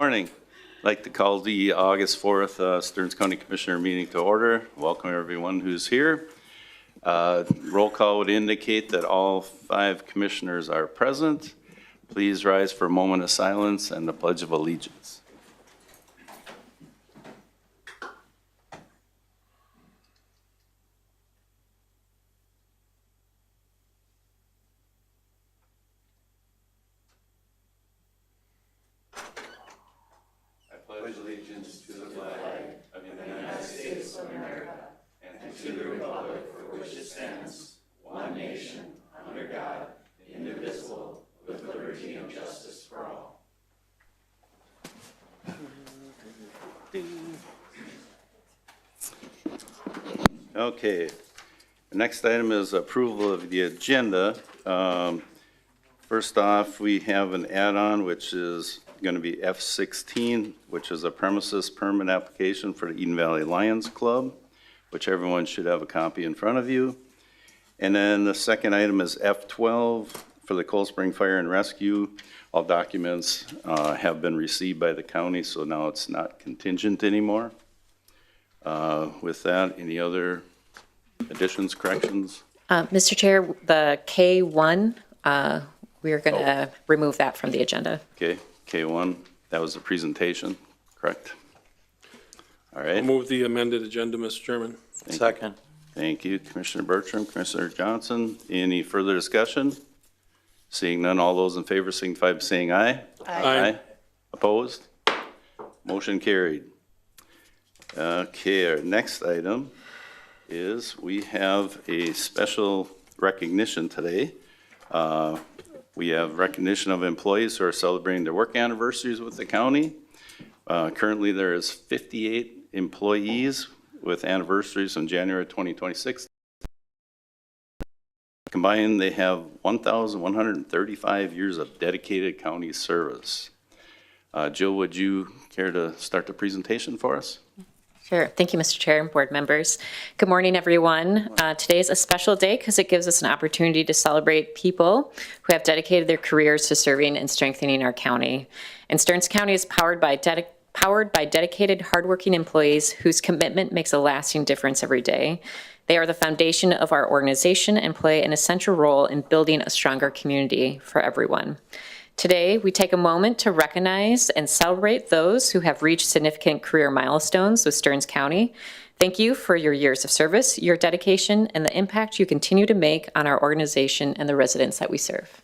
Morning. I'd like to call the August 4th Stearns County Commissioner meeting to order. Welcome everyone who's here. Roll call would indicate that all 5 commissioners are present. Please rise for a moment of silence and the Pledge of Allegiance. Okay, the next item is approval of the agenda. First off, we have an add-on which is going to be F16, which is a premises permit application for the Eden Valley Lions Club, which everyone should have a copy in front of you. And then the second item is F12 for the Cold Spring Fire and Rescue. All documents have been received by the county, so now it's not contingent anymore. With that, any other additions, corrections? Mr. Chair, the K1, we are going to remove that from the agenda. Okay, K1, that was the presentation, correct? All right. I'll move the amended agenda, Mr. Chairman. Second. Thank you, Commissioner Bertram, Commissioner Johnson. Any further discussion? Seeing none, all those in favor signify by saying aye. Aye. Opposed? Motion carried. Okay, our next item is we have a special recognition today. We have recognition of employees who are celebrating their work anniversaries with the county. Currently, there is 58 employees with anniversaries in January 2026. Combined, they have 1,135 years of dedicated county service. Jill, would you care to start the presentation for us? Sure. Thank you, Mr. Chair and board members. Good morning, everyone. Today is a special day because it gives us an opportunity to celebrate people who have dedicated their careers to serving and strengthening our county. And Stearns County is powered by dedicated, hardworking employees whose commitment makes a lasting difference every day. They are the foundation of our organization and play an essential role in building a stronger community for everyone. Today, we take a moment to recognize and celebrate those who have reached significant career milestones with Stearns County. Thank you for your years of service, your dedication, and the impact you continue to make on our organization and the residents that we serve.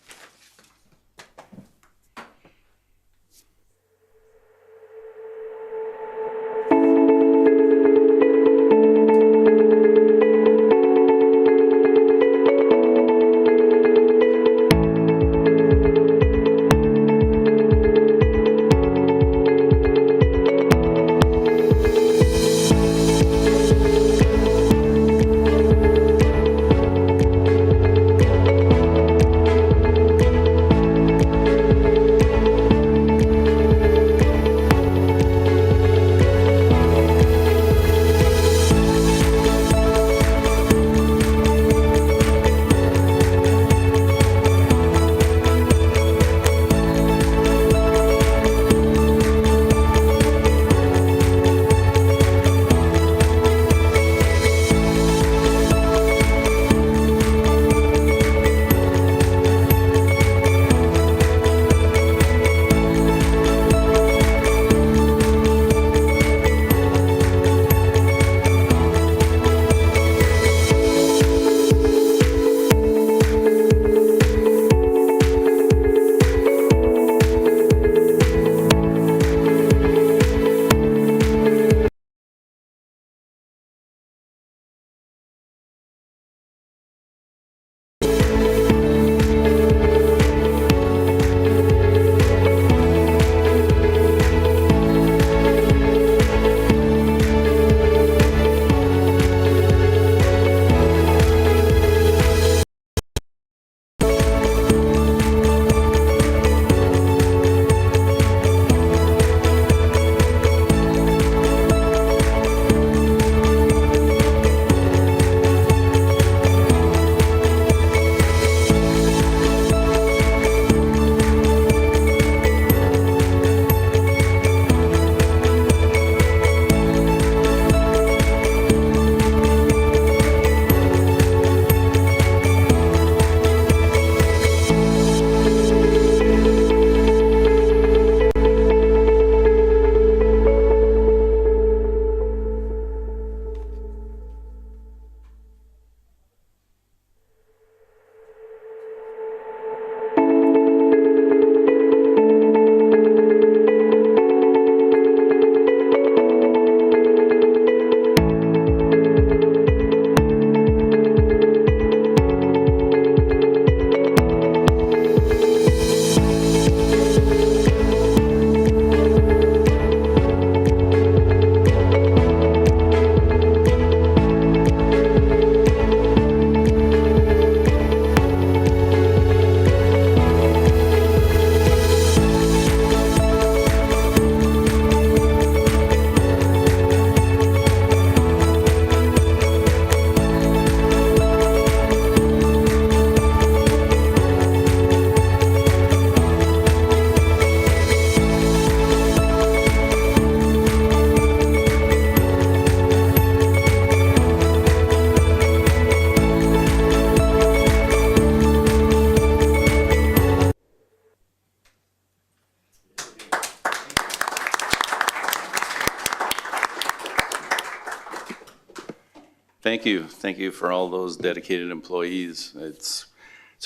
Thank you. Thank you for all those dedicated employees. It's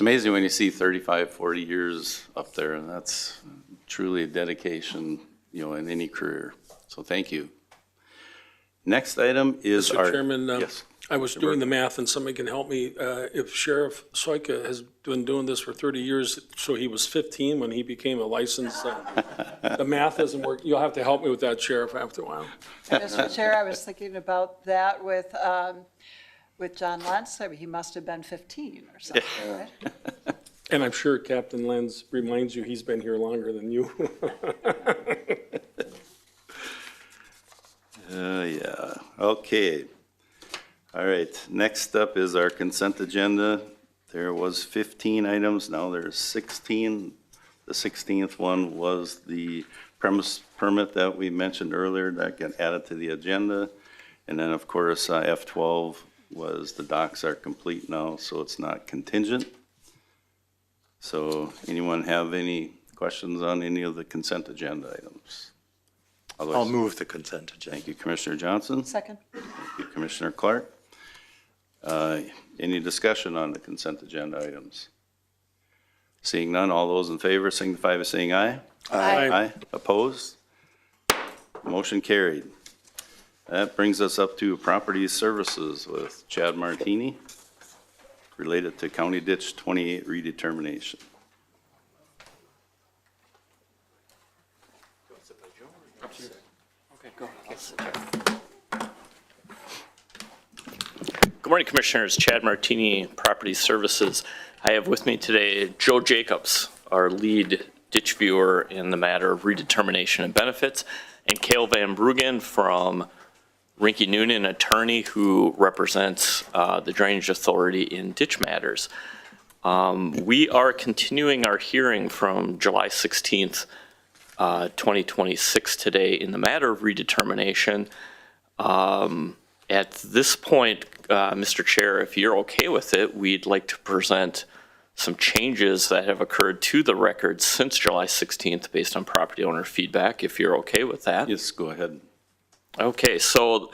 amazing when you see 35, 40 years up there, and that's truly a dedication, in any career. So thank you. Next item is Mr. our... Chairman, Yes. I was doing the math, and somebody can help me. If Sheriff Soika has been doing this for 30 years, so he was 15 when he became a licensed, the math doesn't work. You'll have to help me with that, Sheriff, after a while. Mr. Chair, I was thinking about that with John Lentz. I mean, he must have been 15 or something, right? And I'm sure Captain Lenz reminds you he's been here longer than you. Yeah, okay. All right, next up is our consent agenda. There was 15 items, now there's 16. The 16th one was the premise permit that we mentioned earlier that got added to the agenda. And then, of course, F12 was the docs are complete now, so it's not contingent. So anyone have any questions on any of the consent agenda items? Otherwise, I'll move the consent agenda. thank you, Commissioner Johnson. Second. Thank you, Commissioner Clark. Any discussion on the consent agenda items? Seeing none, all those in favor signify by saying aye. Aye. Opposed? Motion carried. That brings us up to property services with Chad Martini related to County Ditch 28 redetermination. Good morning, Commissioners. Chad Martini, Property Services. I have with me today Joe Jacobs, our lead ditch viewer in the matter of redetermination and benefits, and Cale Van Bruggen from Rinky Noonan, attorney who represents the Drainage Authority in ditch matters. We are continuing our hearing from July 16th, 2026 today in the matter of redetermination. At this point, Mr. Chair, if you're okay with it, we'd like to present some changes that have occurred to the record since July 16th based on property owner feedback, if you're okay with that. Yes, go ahead. Okay, so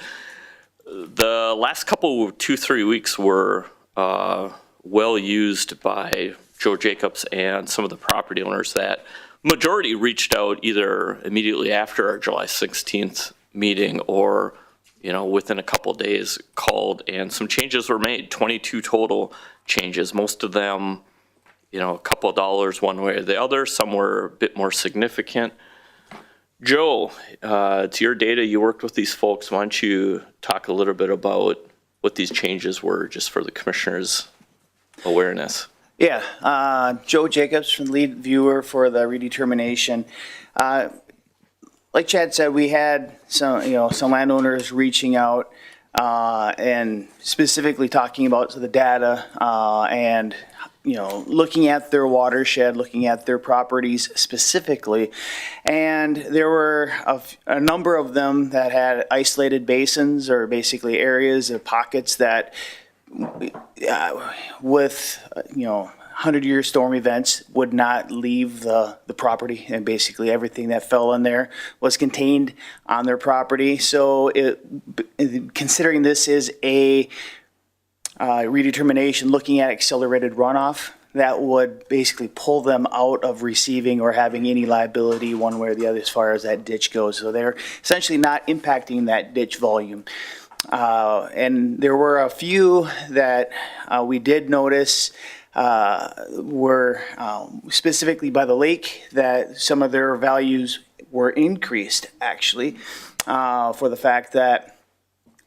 the last couple, 2-3 weeks were well used by Joe Jacobs and some of the property owners. That majority reached out either immediately after our July 16th meeting or within a couple of days called, and some changes were made, 22 total changes. Most of them, a couple of dollars one way or the other. Some were a bit more significant. Joe, it's your data. You worked with these folks. Why don't you talk a little bit about what these changes were, just for the commissioners' awareness? Yeah, Joe Jacobs, from lead viewer for the redetermination. Like Chad said, we had some landowners reaching out and specifically talking about the data and looking at their watershed, looking at their properties specifically. And there were a number of them that had isolated basins, or basically areas of pockets that with 100-year storm events would not leave the property, and basically everything that fell in there was contained on their property. So considering this is a redetermination looking at accelerated runoff, that would basically pull them out of receiving or having any liability one way or the other as far as that ditch goes. So they're essentially not impacting that ditch volume. And there were a few that we did notice were specifically by the lake, that some of their values were increased, actually, for the fact that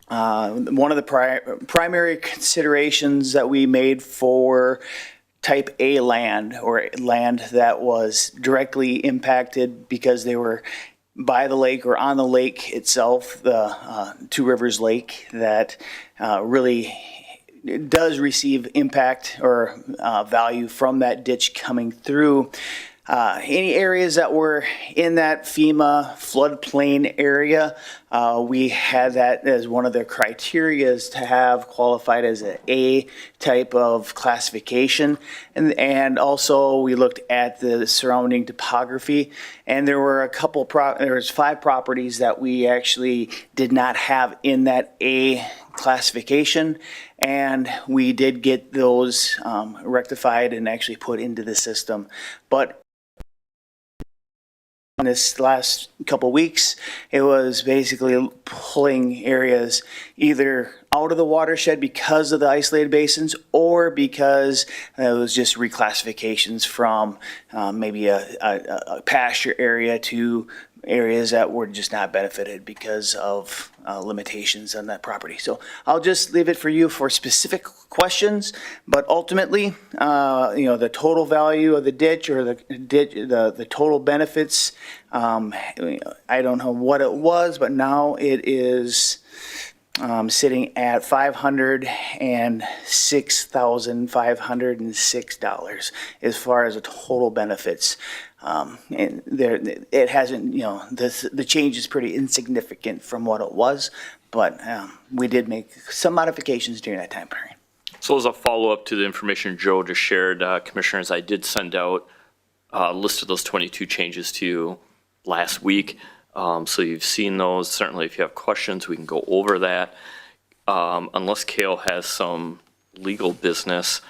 one of the primary considerations that we made for type A land, or land that was directly impacted because they were by the lake or on the lake itself, the Two Rivers Lake, that really does receive impact or value from that ditch coming through. Any areas that were in that FEMA floodplain area, we had that as one of the criterias to have qualified as an A type of classification. And also we looked at the surrounding topography, and there were there was 5 properties that we actually did not have in that A classification, and we did get those rectified and actually put into the system. But in this last couple weeks, it was basically pulling areas either out of the watershed because of the isolated basins or because it was just reclassifications from maybe a pasture area to areas that were just not benefited because of limitations on that property. So I'll just leave it for you for specific questions, but ultimately, the total value of the ditch or the total benefits, I don't know what it was, but now it is sitting at $506,506 as far as the total benefits. And there, it hasn't, the change is pretty insignificant from what it was, but we did make some modifications during that time period. So as a follow-up to the information Joe just shared, Commissioners, I did send out a list of those 22 changes to you last week. So you've seen those. Certainly if you have questions, we can go over that. Unless Cale has some legal business,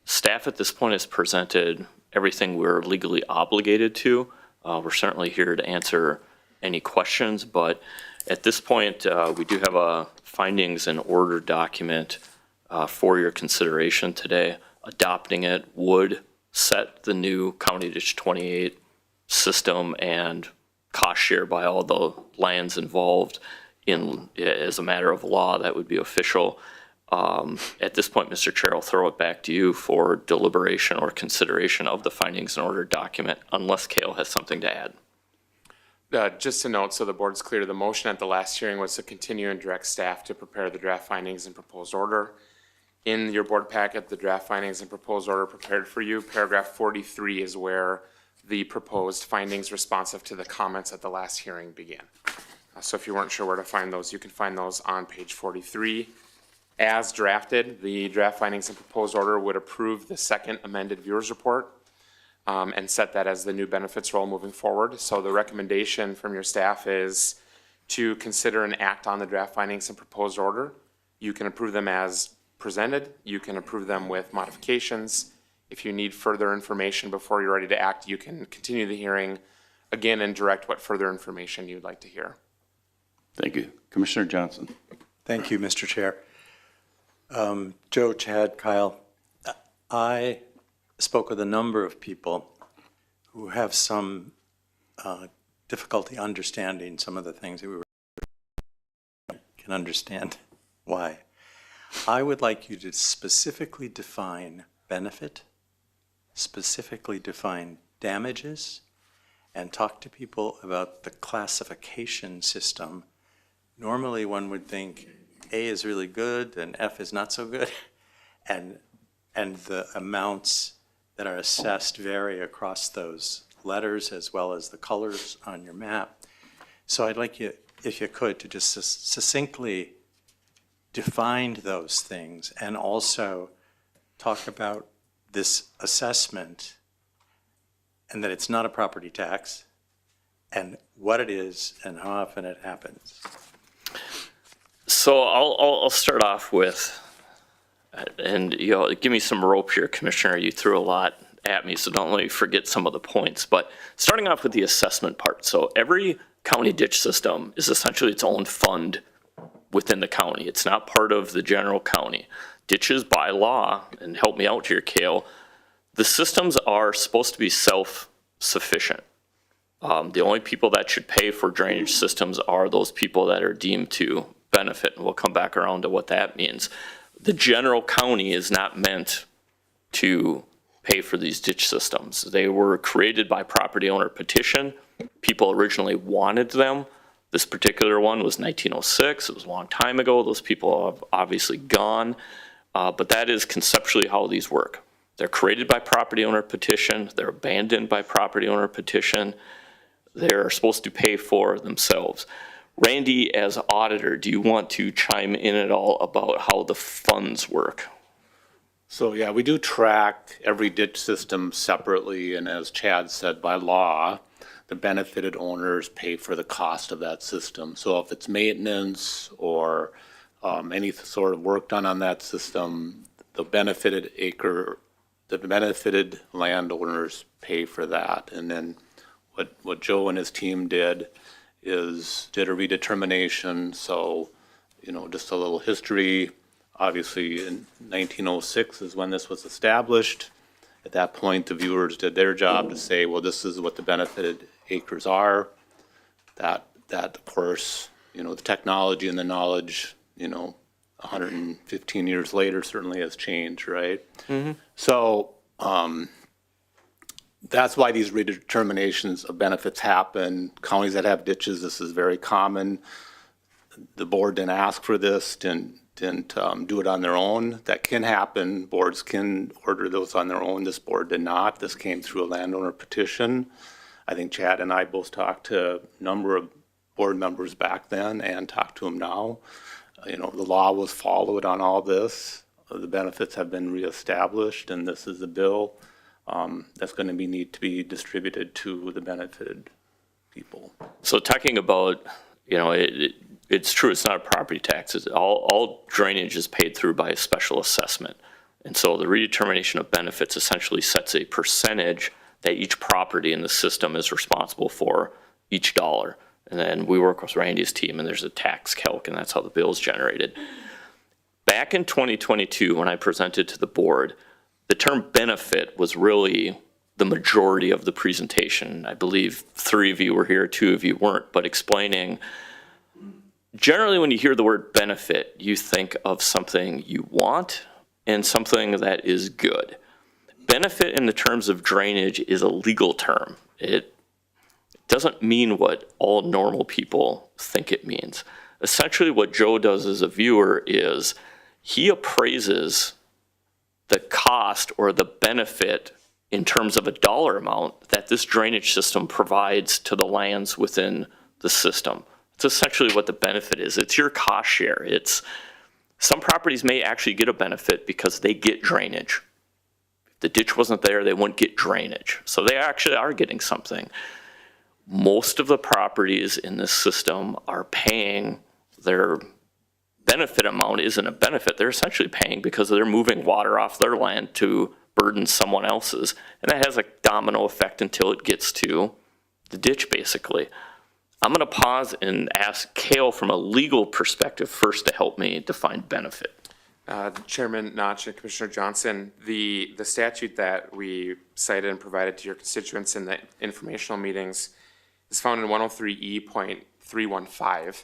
staff at this point has presented everything we're legally obligated to. We're certainly here to answer any questions, but at this point, we do have a findings and order document for your consideration today. Adopting it would set the new County Ditch 28 system and cost share by all the lands involved as a matter of law. That would be official. At this point, Mr. Chair, I'll throw it back to you for deliberation or consideration of the findings and order document, unless Cale has something to add. Just to note, so the board's clear, the motion at the last hearing was to continue and direct staff to prepare the draft findings and proposed order. In your board packet, the draft findings and proposed order prepared for you, paragraph 43 is where the proposed findings responsive to the comments at the last hearing began. So if you weren't sure where to find those, you can find those on page 43. As drafted, the draft findings and proposed order would approve the second amended viewers report and set that as the new benefits roll moving forward. So the recommendation from your staff is to consider and act on the draft findings and proposed order. You can approve them as presented. You can approve them with modifications. If you need further information before you're ready to act, you can continue the hearing again and direct what further information you'd like to hear. Thank you. Commissioner Johnson. Thank you, Mr. Chair. Joe, Chad, Kyle, I spoke with a number of people who have some difficulty understanding some of the things that we can understand why. I would like you to specifically define benefit, specifically define damages, and talk to people about the classification system. Normally one would think A is really good and F is not so good, and the amounts that are assessed vary across those letters as well as the colors on your map. So I'd like you, if you could, to just succinctly define those things and also talk about this assessment and that it's not a property tax and what it is and how often it happens. So I'll start off with, and give me some rope here, Commissioner. You threw a lot at me, so don't let me forget some of the points. But starting off with the assessment part. So every county ditch system is essentially its own fund within the county. It's not part of the general county. Ditches by law, and help me out here, Cale, the systems are supposed to be self-sufficient. The only people that should pay for drainage systems are those people that are deemed to benefit, and we'll come back around to what that means. The general county is not meant to pay for these ditch systems. They were created by property owner petition. People originally wanted them. This particular one was 1906. It was a long time ago. Those people have obviously gone, but that is conceptually how these work. They're created by property owner petition. They're abandoned by property owner petition. They're supposed to pay for themselves. Randy, as auditor, do you want to chime in at all about how the funds work? So yeah, we do track every ditch system separately, and as Chad said, by law, the benefited owners pay for the cost of that system. So if it's maintenance or any sort of work done on that system, the benefited landowners pay for that. And then what Joe and his team did is did a redetermination. So, just a little history. Obviously, in 1906 is when this was established. At that point, the viewers did their job to say, well, this is what the benefited acres are. That of course, the technology and the knowledge, 115 years later certainly has changed, right? Mm-hmm. So that's why these redeterminations of benefits happen. Counties that have ditches, this is very common. The board didn't ask for this, didn't do it on their own. That can happen. Boards can order those on their own. This board did not. This came through a landowner petition. I think Chad and I both talked to a number of board members back then and talked to them now. The law was followed on all this. The benefits have been reestablished, and this is a bill that's going to need to be distributed to the benefited people. So talking about, it's true, it's not a property tax. All drainage is paid through by a special assessment. And so the redetermination of benefits essentially sets a percentage that each property in the system is responsible for each dollar. And then we work with Randy's team, and there's a tax calc, and that's how the bill is generated. Back in 2022, when I presented to the board, the term benefit was really the majority of the presentation. I believe 3 of you were here, 2 of you weren't, but explaining, generally when you hear the word benefit, you think of something you want and something that is good. Benefit in the terms of drainage is a legal term. It doesn't mean what all normal people think it means. Essentially what Joe does as a viewer is he appraises the cost or the benefit in terms of a dollar amount that this drainage system provides to the lands within the system. It's essentially what the benefit is. It's your cost share. Some properties may actually get a benefit because they get drainage. If the ditch wasn't there, they wouldn't get drainage. So they actually are getting something. Most of the properties in this system are paying their benefit amount isn't a benefit. They're essentially paying because they're moving water off their land to burden someone else's. And that has a domino effect until it gets to the ditch, basically. I'm going to pause and ask Cale from a legal perspective first to help me define benefit. Chairman Notch and Commissioner Johnson, the statute that we cited and provided to your constituents in the informational meetings is found in 103E.315,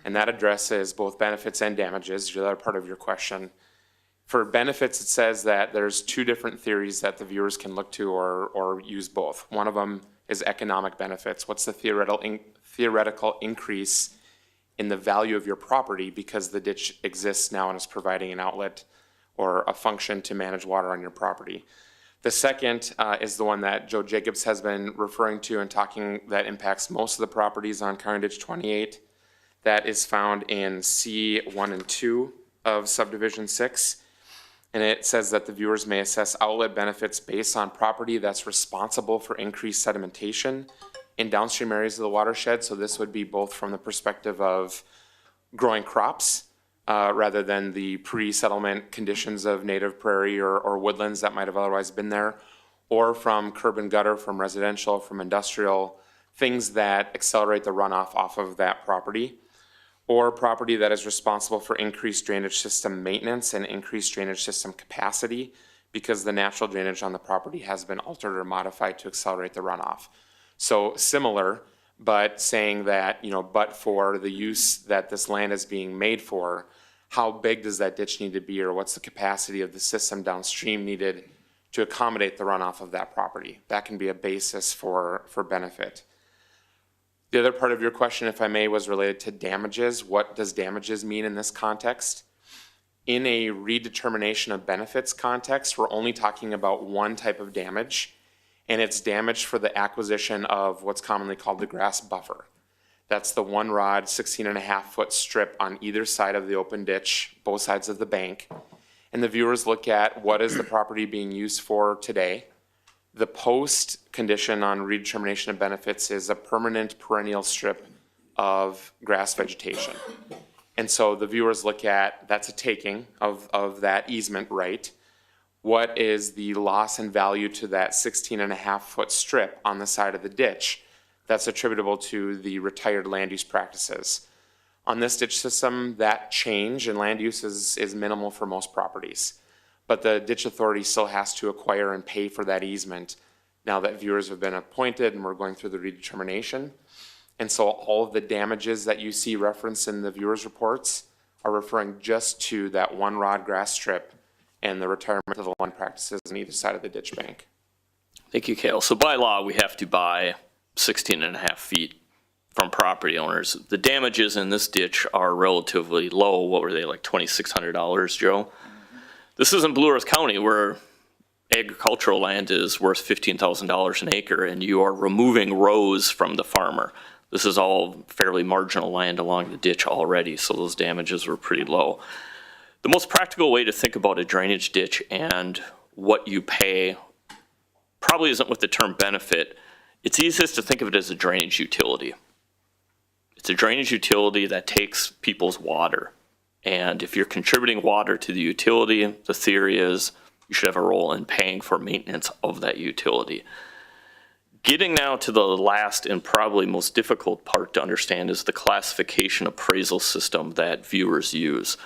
and that addresses both benefits and damages, the other part of your question. For benefits, it says that there's 2 different theories that the viewers can look to or use both. One of them is economic benefits. What's the theoretical increase in the value of your property because the ditch exists now and is providing an outlet or a function to manage water on your property? The second is the one that Joe Jacobs has been referring to and talking that impacts most of the properties on County Ditch 28. That is found in C1 and 2 of Subdivision 6. And it says that the viewers may assess outlet benefits based on property that's responsible for increased sedimentation in downstream areas of the watershed. So this would be both from the perspective of growing crops rather than the pre-settlement conditions of native prairie or woodlands that might have otherwise been there, or from curb and gutter, from residential, from industrial, things that accelerate the runoff off of that property, or property that is responsible for increased drainage system maintenance and increased drainage system capacity because the natural drainage on the property has been altered or modified to accelerate the runoff. So similar, but saying that, but for the use that this land is being made for, how big does that ditch need to be, or what's the capacity of the system downstream needed to accommodate the runoff of that property? That can be a basis for benefit. The other part of your question, if I may, was related to damages. What does damages mean in this context? In a redetermination of benefits context, we're only talking about one type of damage, and it's damage for the acquisition of what's commonly called the grass buffer. That's the 1 rod, 16.5-foot strip on either side of the open ditch, both sides of the bank. And the viewers look at what is the property being used for today. The post condition on redetermination of benefits is a permanent perennial strip of grass vegetation. And so the viewers look at, that's a taking of that easement right. What is the loss in value to that 16.5-foot strip on the side of the ditch that's attributable to the retired land use practices? On this ditch system, that change in land use is minimal for most properties. But the ditch authority still has to acquire and pay for that easement now that viewers have been appointed and we're going through the redetermination. And so all of the damages that you see referenced in the viewers' reports are referring just to that one rod grass strip and the retirement of the land practices on either side of the ditch bank. Thank you, Cale. So by law, we have to buy 16.5 feet from property owners. The damages in this ditch are relatively low. What were they, like $2,600, Joe? This isn't Blue Earth County where agricultural land is worth $15,000 an acre and you are removing rows from the farmer. This is all fairly marginal land along the ditch already, so those damages were pretty low. The most practical way to think about a drainage ditch and what you pay probably isn't with the term benefit. It's easiest to think of it as a drainage utility. It's a drainage utility that takes people's water. And if you're contributing water to the utility, the theory is you should have a role in paying for maintenance of that utility. Getting now to the last and probably most difficult part to understand is the classification appraisal system that viewers use.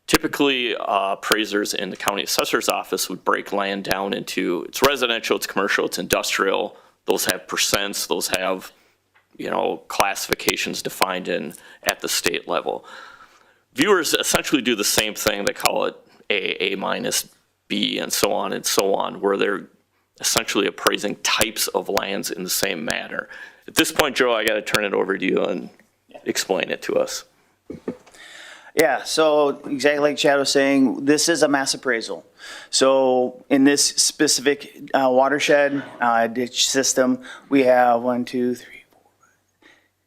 Typically, appraisers in the county assessor's office would break land down into it's residential, it's commercial, it's industrial. Those have percents, those have, classifications defined at the state level. Viewers essentially do the same thing. They call it A minus, B, and so on, where they're essentially appraising types of lands in the same manner. At this point, Joe, I got to turn it over to you and explain it to us. Yeah, so exactly like Chad was saying, this is a mass appraisal. So in this specific watershed ditch system, we have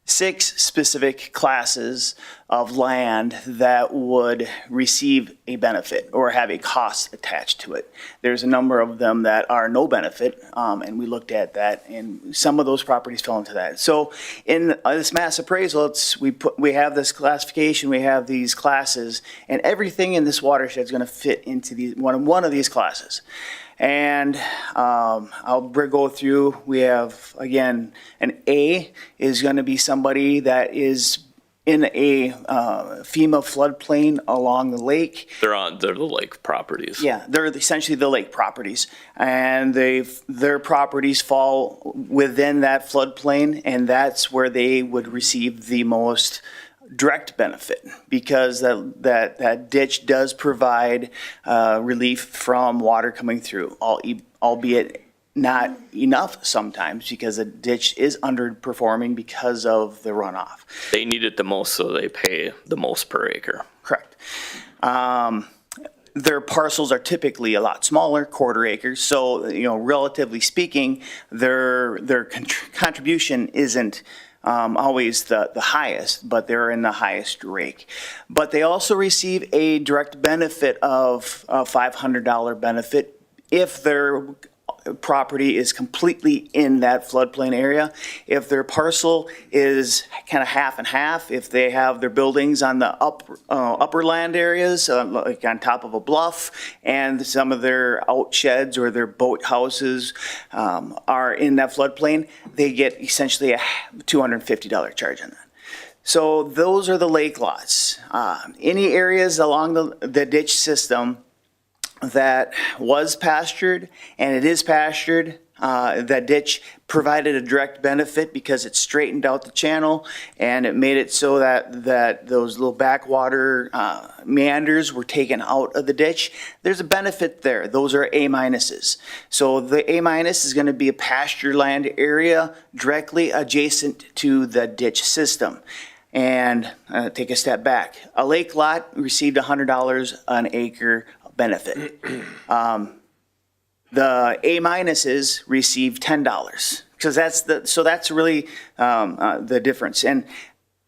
6 specific classes of land that would receive a benefit or have a cost attached to it. There's a number of them that are no benefit, and we looked at that, and some of those properties fell into that. So in this mass appraisal, we have this classification, we have these classes, and everything in this watershed is going to fit into one of these classes. And I'll go through, we have, again, an A is going to be somebody that is in a FEMA floodplain along the lake. They're the lake properties. Yeah, they're essentially the lake properties. And their properties fall within that floodplain, and that's where they would receive the most direct benefit, because that ditch does provide relief from water coming through, albeit not enough sometimes, because the ditch is underperforming because of the runoff. They need it the most, so they pay the most per acre. Correct. Their parcels are typically a lot smaller, quarter acres, so relatively speaking, their contribution isn't always the highest, but they're in the highest rake. But they also receive a direct benefit of a $500 benefit if their property is completely in that floodplain area. If their parcel is kind of half and half, if they have their buildings on the upper land areas, like on top of a bluff, and some of their outsheds or their boat houses are in that floodplain, they get essentially a $250 charge on that. So those are the lake lots. Any areas along the ditch system that was pastured, and it is pastured, that ditch provided a direct benefit because it straightened out the channel and it made it so that those little backwater meanders were taken out of the ditch. There's a benefit there. Those are A minuses. So the A minus is going to be a pasture land area directly adjacent to the ditch system. And take a step back. A lake lot received $100 an acre benefit. The A minuses receive $10, because that's really the difference. And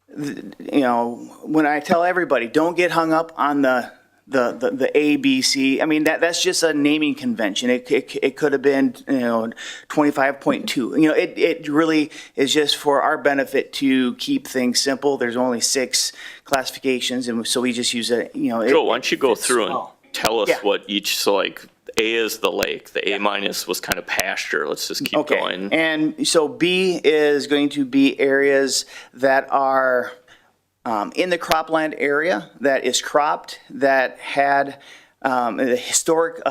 when I tell everybody, don't get hung up on the the A, B, C. I mean, that's just a naming convention. It could have been, 25.2. It really is just for our benefit to keep things simple. There's only 6 classifications, and so we just use it, Joe, why don't you go through and well. tell us Yeah. what each, so like A is the lake, the A minus was kind of pasture. Let's just keep going. And so B is going to be areas that are in the cropland area, that is cropped, that had the historic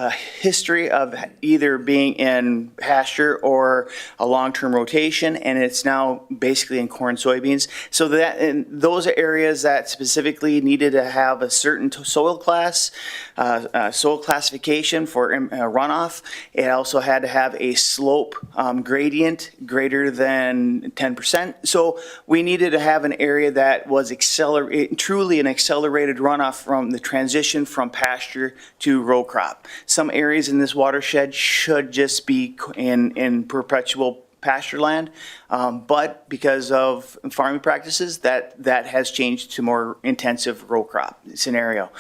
history of either being in pasture or a long-term rotation, and it's now basically in corn, soybeans. So that, and those are areas that specifically needed to have a certain soil class, soil classification for runoff. It also had to have a slope gradient greater than 10%. So we needed to have an area that was truly an accelerated runoff from the transition from pasture to row crop. Some areas in this watershed should just be in perpetual pasture land, but because of farming practices, that has changed to more intensive row crop scenario.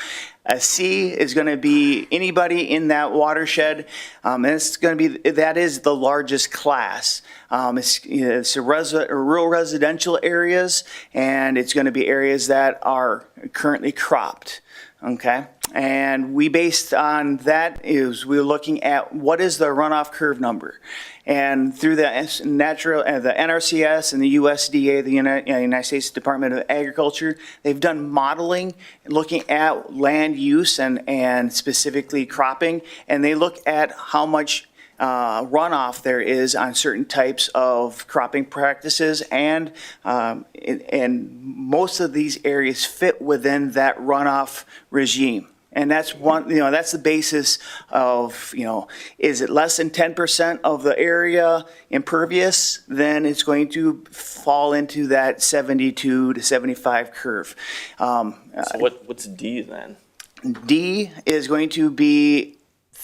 A C is going to be anybody in that watershed, and it's going to be, that is the largest class. It's rural residential areas, and it's going to be areas that are currently cropped. Okay, and we based on that is we're looking at what is the runoff curve number, and through the the NRCS and the USDA, the United States Department of Agriculture, they've done modeling looking at land use and specifically cropping, and they look at how much runoff there is on certain types of cropping practices, and most of these areas fit within that runoff regime. And that's that's the basis of, is it less than 10% of the area impervious, then it's going to fall into that 72 to 75 curve. So what's D then? D is going to be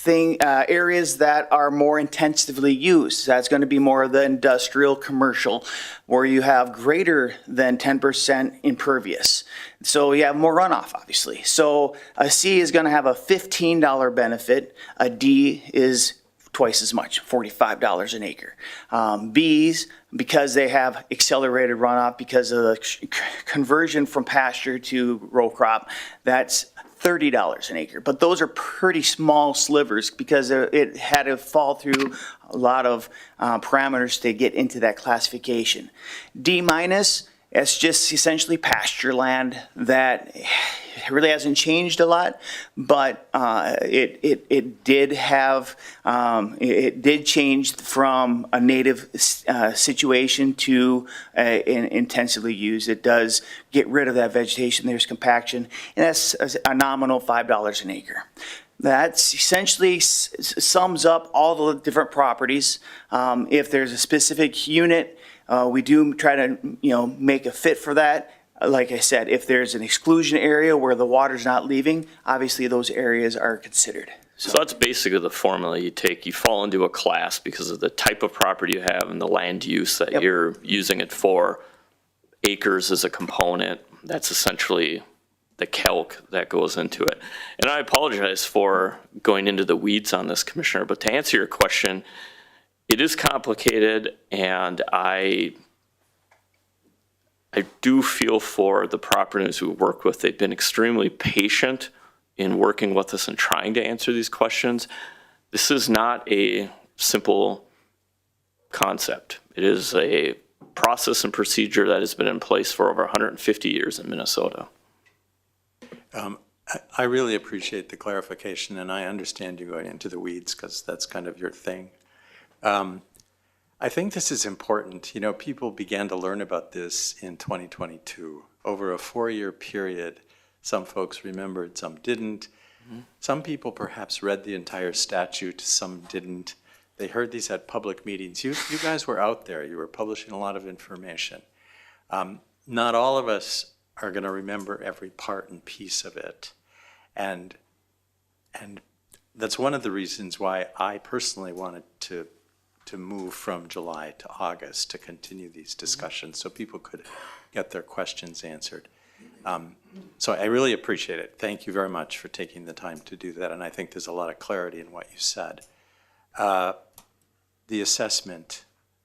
areas that are more intensively used. That's going to be more of the industrial, commercial, where you have greater than 10% impervious. So you have more runoff, obviously. So a C is going to have a $15 benefit. A D is twice as much, $45 an acre. Bs, because they have accelerated runoff because of the conversion from pasture to row crop, that's $30 an acre. But those are pretty small slivers because it had to fall through a lot of parameters to get into that classification. D minus, it's just essentially pasture land that really hasn't changed a lot, but it did have, it did change from a native situation to intensively used. It does get rid of that vegetation. There's compaction, and that's a nominal $5 an acre. That essentially sums up all the different properties. If there's a specific unit, we do try to, make a fit for that. Like I said, if there's an exclusion area where the water's not leaving, obviously those areas are considered. So that's basically the formula you take. You fall into a class because of the type of property you have and the land use that you're using it for. Acres is a component. That's essentially the calc that goes into it. And I apologize for going into the weeds on this, Commissioner, but to answer your question, it is complicated, and I do feel for the property owners who work with. They've been extremely patient in working with us and trying to answer these questions. This is not a simple concept. It is a process and procedure that has been in place for over 150 years in Minnesota. I really appreciate the clarification, and I understand you going into the weeds because that's kind of your thing. I think this is important. People began to learn about this in 2022. Over a 4-year period, some folks remembered, some didn't. Mm-hmm. Some people perhaps read the entire statute, some didn't. They heard these at public meetings. You guys were out there. You were publishing a lot of information. Not all of us are going to remember every part and piece of it. And that's one of the reasons why I personally wanted to move from July to August to continue these discussions so people could get their questions answered. So I really appreciate it. Thank you very much for taking the time to do that, and I think there's a lot of clarity in what you said. The assessment,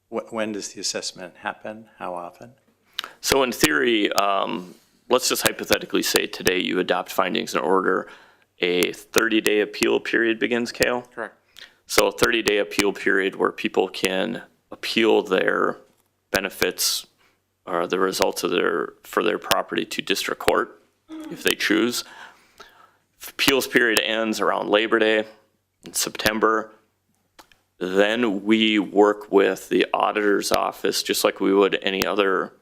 when does the assessment happen? How often? So in theory, let's just hypothetically say today you adopt findings in order, a 30-day appeal period begins, Cale? Correct. So a 30-day appeal period where people can appeal their benefits or the results of for their property to district court if they choose. Appeals period ends around Labor Day in September. Then we work with the auditor's office, just like we would any other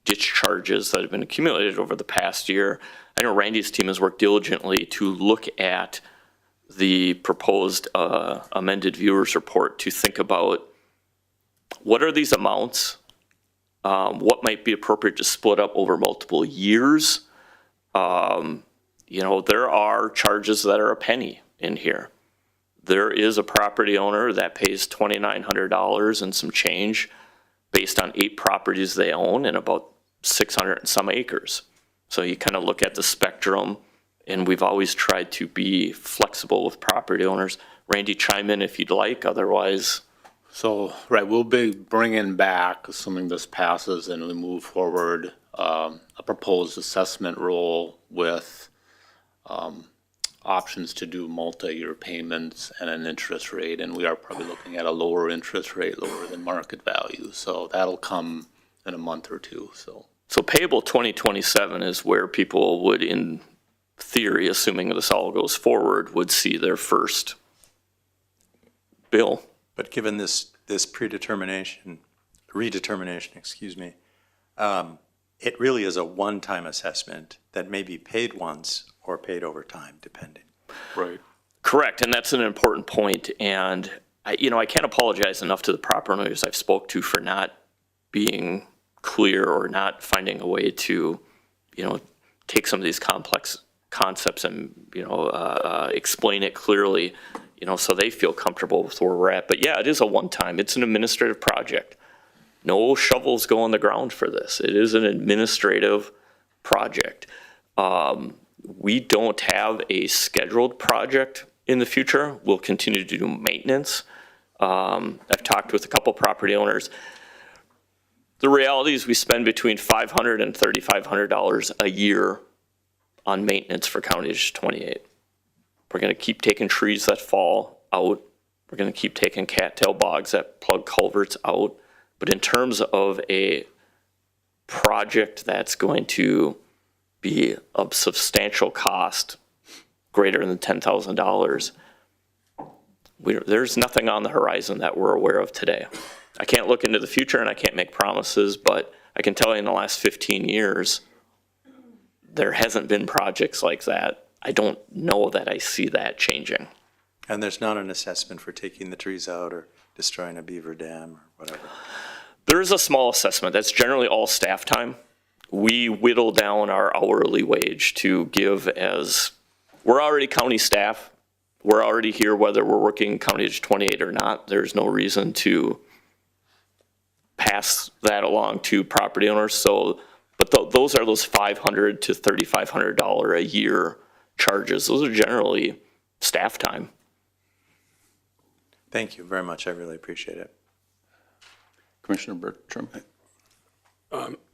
ditch charges that have been accumulated over the past year. I know Randy's team has worked diligently to look at the proposed amended viewers report to think about what are these amounts, what might be appropriate to split up over multiple years. You know, there are charges that are a penny in here. There is a property owner that pays $2,900 and some change based on 8 properties they own and about 600 and some acres. So you kind of look at the spectrum, and we've always tried to be flexible with property owners. Randy, chime in if you'd like, otherwise. So, right, we'll be bringing back, assuming this passes and we move forward, a proposed assessment roll with options to do multi-year payments and an interest rate, and we are probably looking at a lower interest rate, lower than market value. So that'll come in a month or two, so. So payable 2027 is where people would, in theory, assuming this all goes forward, would see their first bill. But given this redetermination, excuse me, it really is a one-time assessment that may be paid once or paid over time, depending. Right. Correct, and that's an important point. And I can't apologize enough to the property owners I've spoke to for not being clear or not finding a way to, take some of these complex concepts and, explain it clearly, so they feel comfortable with where we're at. But yeah, it is a one-time. It's an administrative project. No shovels go on the ground for this. It is an administrative project. We don't have a scheduled project in the future. We'll continue to do maintenance. I've talked with a couple property owners. The reality is we spend between $500 and $3,500 a year on maintenance for County Ditch 28. We're going to keep taking trees that fall out. We're going to keep taking cattail bogs that plug culverts out. But in terms of a project that's going to be of substantial cost, greater than $10,000, there's nothing on the horizon that we're aware of today. I can't look into the future and I can't make promises, but I can tell you in the last 15 years, there hasn't been projects like that. I don't know that I see that changing. And there's not an assessment for taking the trees out or destroying a beaver dam or whatever? There is a small assessment. That's generally all staff time. We whittle down our hourly wage to give as, we're already county staff. We're already here whether we're working County Ditch 28 or not. There's no reason to pass that along to property owners. So, but those are those $500 to $3,500 a year charges. Those are generally staff time. Thank you very much. I really appreciate it. Commissioner Bertram?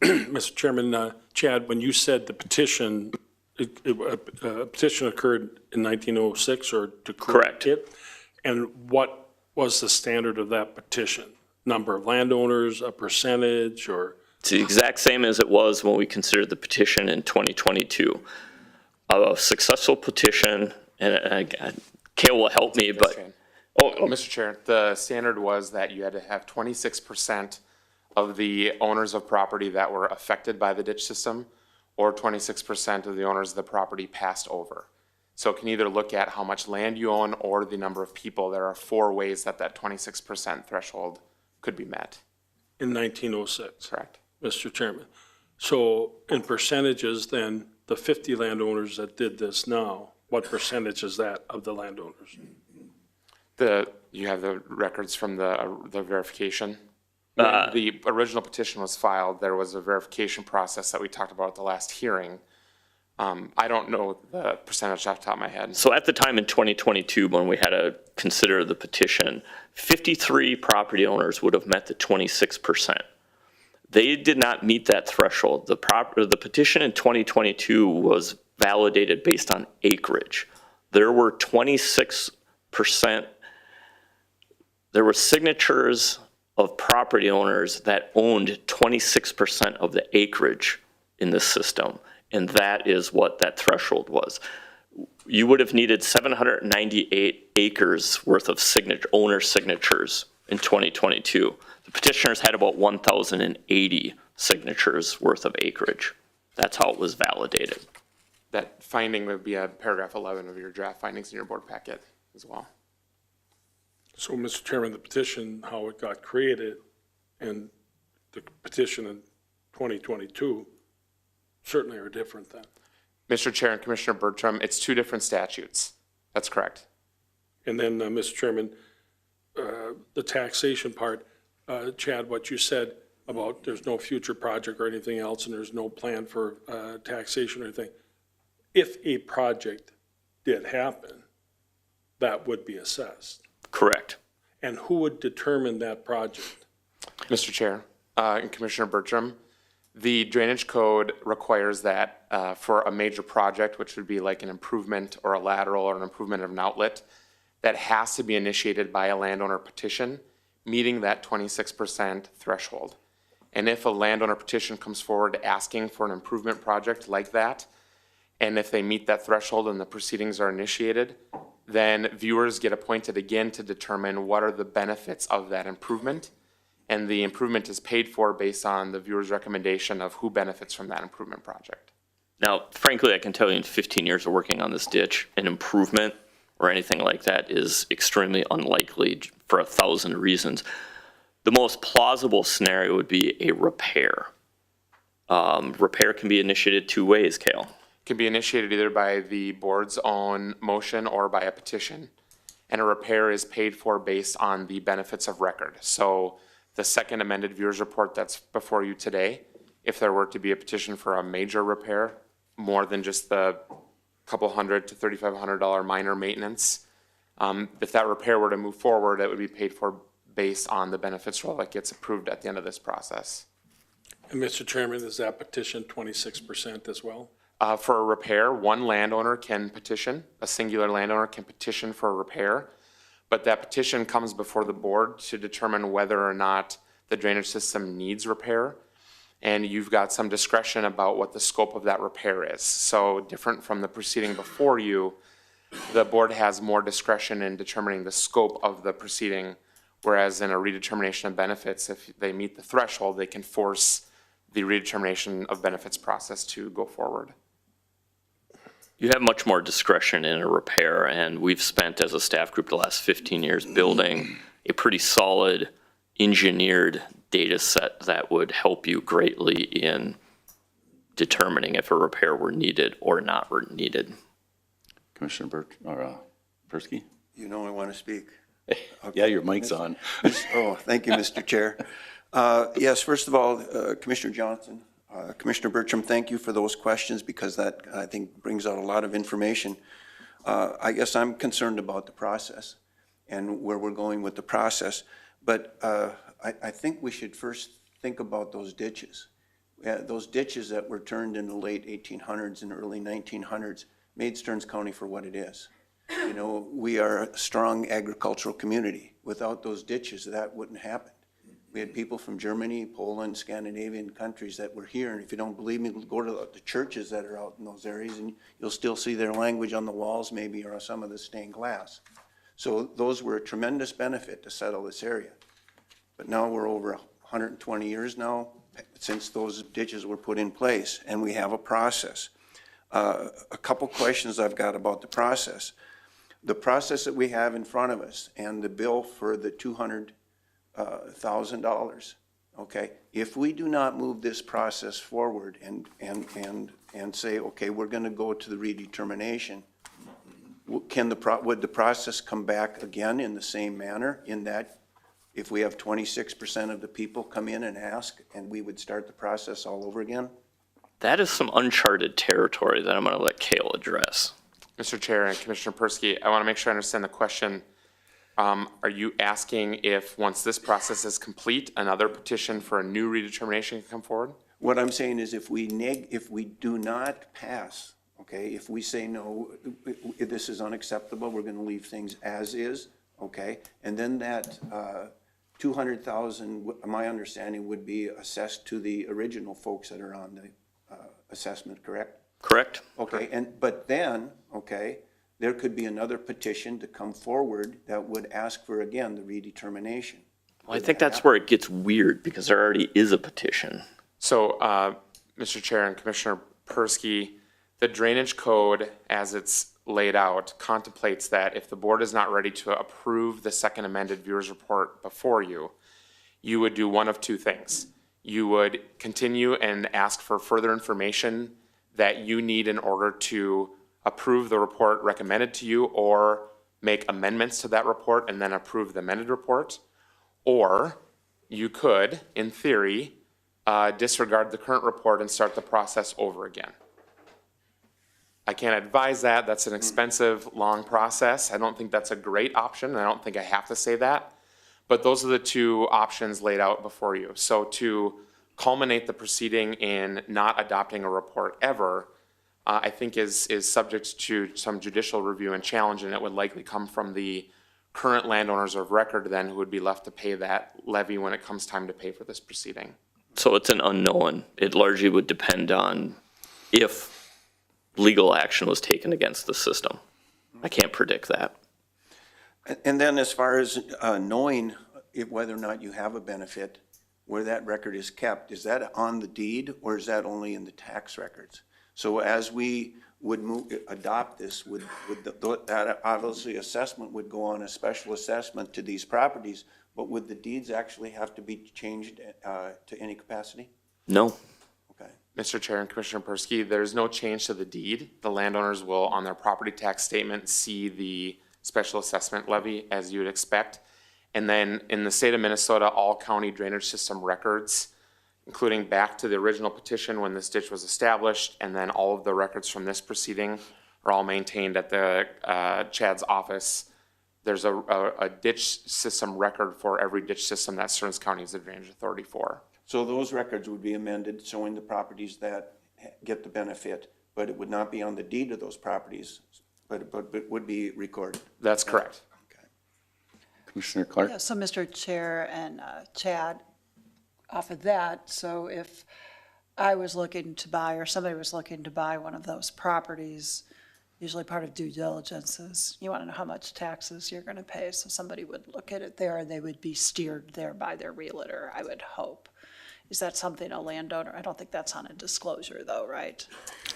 Mr. Chairman, Chad, when you said the petition, a petition occurred in 1906 or to correct it? And what was the standard of that petition? Number of landowners, a percentage, or? It's the exact same as it was when we considered the petition in 2022. A successful petition, and Cale will help me, but. Mr. Chair, the standard was that you had to have 26% of the owners of property that were affected by the ditch system, or 26% of the owners of the property passed over. So it can either look at how much land you own or the number of people. There are 4 ways that 26% threshold could be met. In 1906? Correct. Mr. Chairman. So in percentages, then, the 50 landowners that did this now, what percentage is that of the landowners? You have the records from the verification. When the original petition was filed, there was a verification process that we talked about at the last hearing. I don't know the percentage off the top of my head. So at the time in 2022, when we had to consider the petition, 53 property owners would have met the 26%. They did not meet that threshold. The petition in 2022 was validated based on acreage. There were 26%, there were signatures of property owners that owned 26% of the acreage in the system, and that is what that threshold was. You would have needed 798 acres worth of owner signatures in 2022. The petitioners had about 1,080 signatures worth of acreage. That's how it was validated. That finding would be a paragraph 11 of your draft findings in your board packet as well. So, Mr. Chairman, the petition, how it got created, and the petition in 2022 certainly are different then. Mr. Chair and Commissioner Bertram, it's two different statutes. That's correct. And then, Mr. Chairman, the taxation part, Chad, what you said about there's no future project or anything else, and there's no plan for taxation or anything. If a project did happen, that would be assessed. Correct. And who would determine that project? Mr. Chair and Commissioner Bertram, the drainage code requires that for a major project, which would be like an improvement or a lateral or an improvement of an outlet, that has to be initiated by a landowner petition, meeting that 26% threshold. And if a landowner petition comes forward asking for an improvement project like that, and if they meet that threshold and the proceedings are initiated, then viewers get appointed again to determine what are the benefits of that improvement. And the improvement is paid for based on the viewer's recommendation of who benefits from that improvement project. Now, frankly, I can tell you in 15 years of working on this ditch, an improvement or anything like that is extremely unlikely for 1,000 reasons. The most plausible scenario would be a repair. Repair can be initiated two ways, Cale. Can be initiated either by the board's own motion or by a petition. And a repair is paid for based on the benefits of record. So the second amended viewers report that's before you today, if there were to be a petition for a major repair, more than just the couple $100 to $3,500 minor maintenance, if that repair were to move forward, it would be paid for based on the benefits roll that gets approved at the end of this process. And Mr. Chairman, is that petition 26% as well? For a repair, one landowner can petition, a singular landowner can petition for a repair, but that petition comes before the board to determine whether or not the drainage system needs repair. And you've got some discretion about what the scope of that repair is. So different from the proceeding before you, the board has more discretion in determining the scope of the proceeding, whereas in a redetermination of benefits, if they meet the threshold, they can force the redetermination of benefits process to go forward. You have much more discretion in a repair, and we've spent as a staff group the last 15 years building a pretty solid engineered data set that would help you greatly in determining if a repair were needed or not were needed. Commissioner Persky? You know I want to speak. Yeah, your mic's on. Oh, thank you, Mr. Chair. Yes, first of all, Commissioner Johnson, Commissioner Bertram, thank you for those questions because that, I think, brings out a lot of information. I guess I'm concerned about the process and where we're going with the process. But I think we should first think about those ditches. Those ditches that were turned in the late 1800s and early 1900s made Stearns County for what it is. You know, we are a strong agricultural community. Without those ditches, that wouldn't happen. We had people from Germany, Poland, Scandinavian countries that were here. And if you don't believe me, go to the churches that are out in those areas and you'll still see their language on the walls maybe or some of the stained glass. So those were a tremendous benefit to settle this area. But now we're over 120 years now since those ditches were put in place and we have a process. A couple questions I've got about the process. The process that we have in front of us and the bill for the $200,000, okay? If we do not move this process forward and say, okay, we're gonna go to the redetermination, would the process come back again in the same manner in that if we have 26% of the people come in and ask and we would start the process all over again? That is some uncharted territory that I'm going to let Cale address. Mr. Chair and Commissioner Persky, I want to make sure I understand the question. Are you asking if, once this process is complete, another petition for a new redetermination can come forward? What I'm saying is if we do not pass, okay, if we say no, this is unacceptable, we're gonna leave things as is, okay? And then that 200,000, my understanding would be assessed to the original folks that are on the assessment, correct? Correct? Okay, but then, okay, there could be another petition to come forward that would ask for, again, the redetermination. Well, I think that's where it gets weird because there already is a petition. So, Mr. Chair and Commissioner Persky, the drainage code as it's laid out contemplates that if the board is not ready to approve the second amended viewers report before you, you would do one of two things. You would continue and ask for further information that you need in order to approve the report recommended to you or make amendments to that report and then approve the amended report. Or you could, in theory, disregard the current report and start the process over again. I can't advise that. That's an expensive, long process. I don't think that's a great option. I don't think I have to say that. But those are the two options laid out before you. So to culminate the proceeding in not adopting a report ever, I think is subject to some judicial review and challenge, and it would likely come from the current landowners of record then who would be left to pay that levy when it comes time to pay for this proceeding. So it's an unknown. It largely would depend on if legal action was taken against the system. I can't predict that. And then as far as knowing whether or not you have a benefit, where that record is kept, is that on the deed or is that only in the tax records? So as we would adopt this, that obviously assessment would go on a special assessment to these properties, but would the deeds actually have to be changed to any capacity? No. Okay. Mr. Chair and Commissioner Persky, there's no change to the deed. The landowners will, on their property tax statement, see the special assessment levy as you would expect. And then in the state of Minnesota, all county drainage system records, including back to the original petition when this ditch was established, and then all of the records from this proceeding are all maintained at the Chad's office. There's a ditch system record for every ditch system that Stearns County is the drainage authority for. So those records would be amended, showing the properties that get the benefit, but it would not be on the deed of those properties, but it would be recorded. That's correct. Okay. Commissioner Clark? Yeah, so Mr. Chair and Chad, off of that, so if I was looking to buy or somebody was looking to buy one of those properties, usually part of due diligence is you want to know how much taxes you're going to pay. So somebody would look at it there and they would be steered there by their realtor, I would hope. Is that something a landowner, I don't think that's on a disclosure though, right?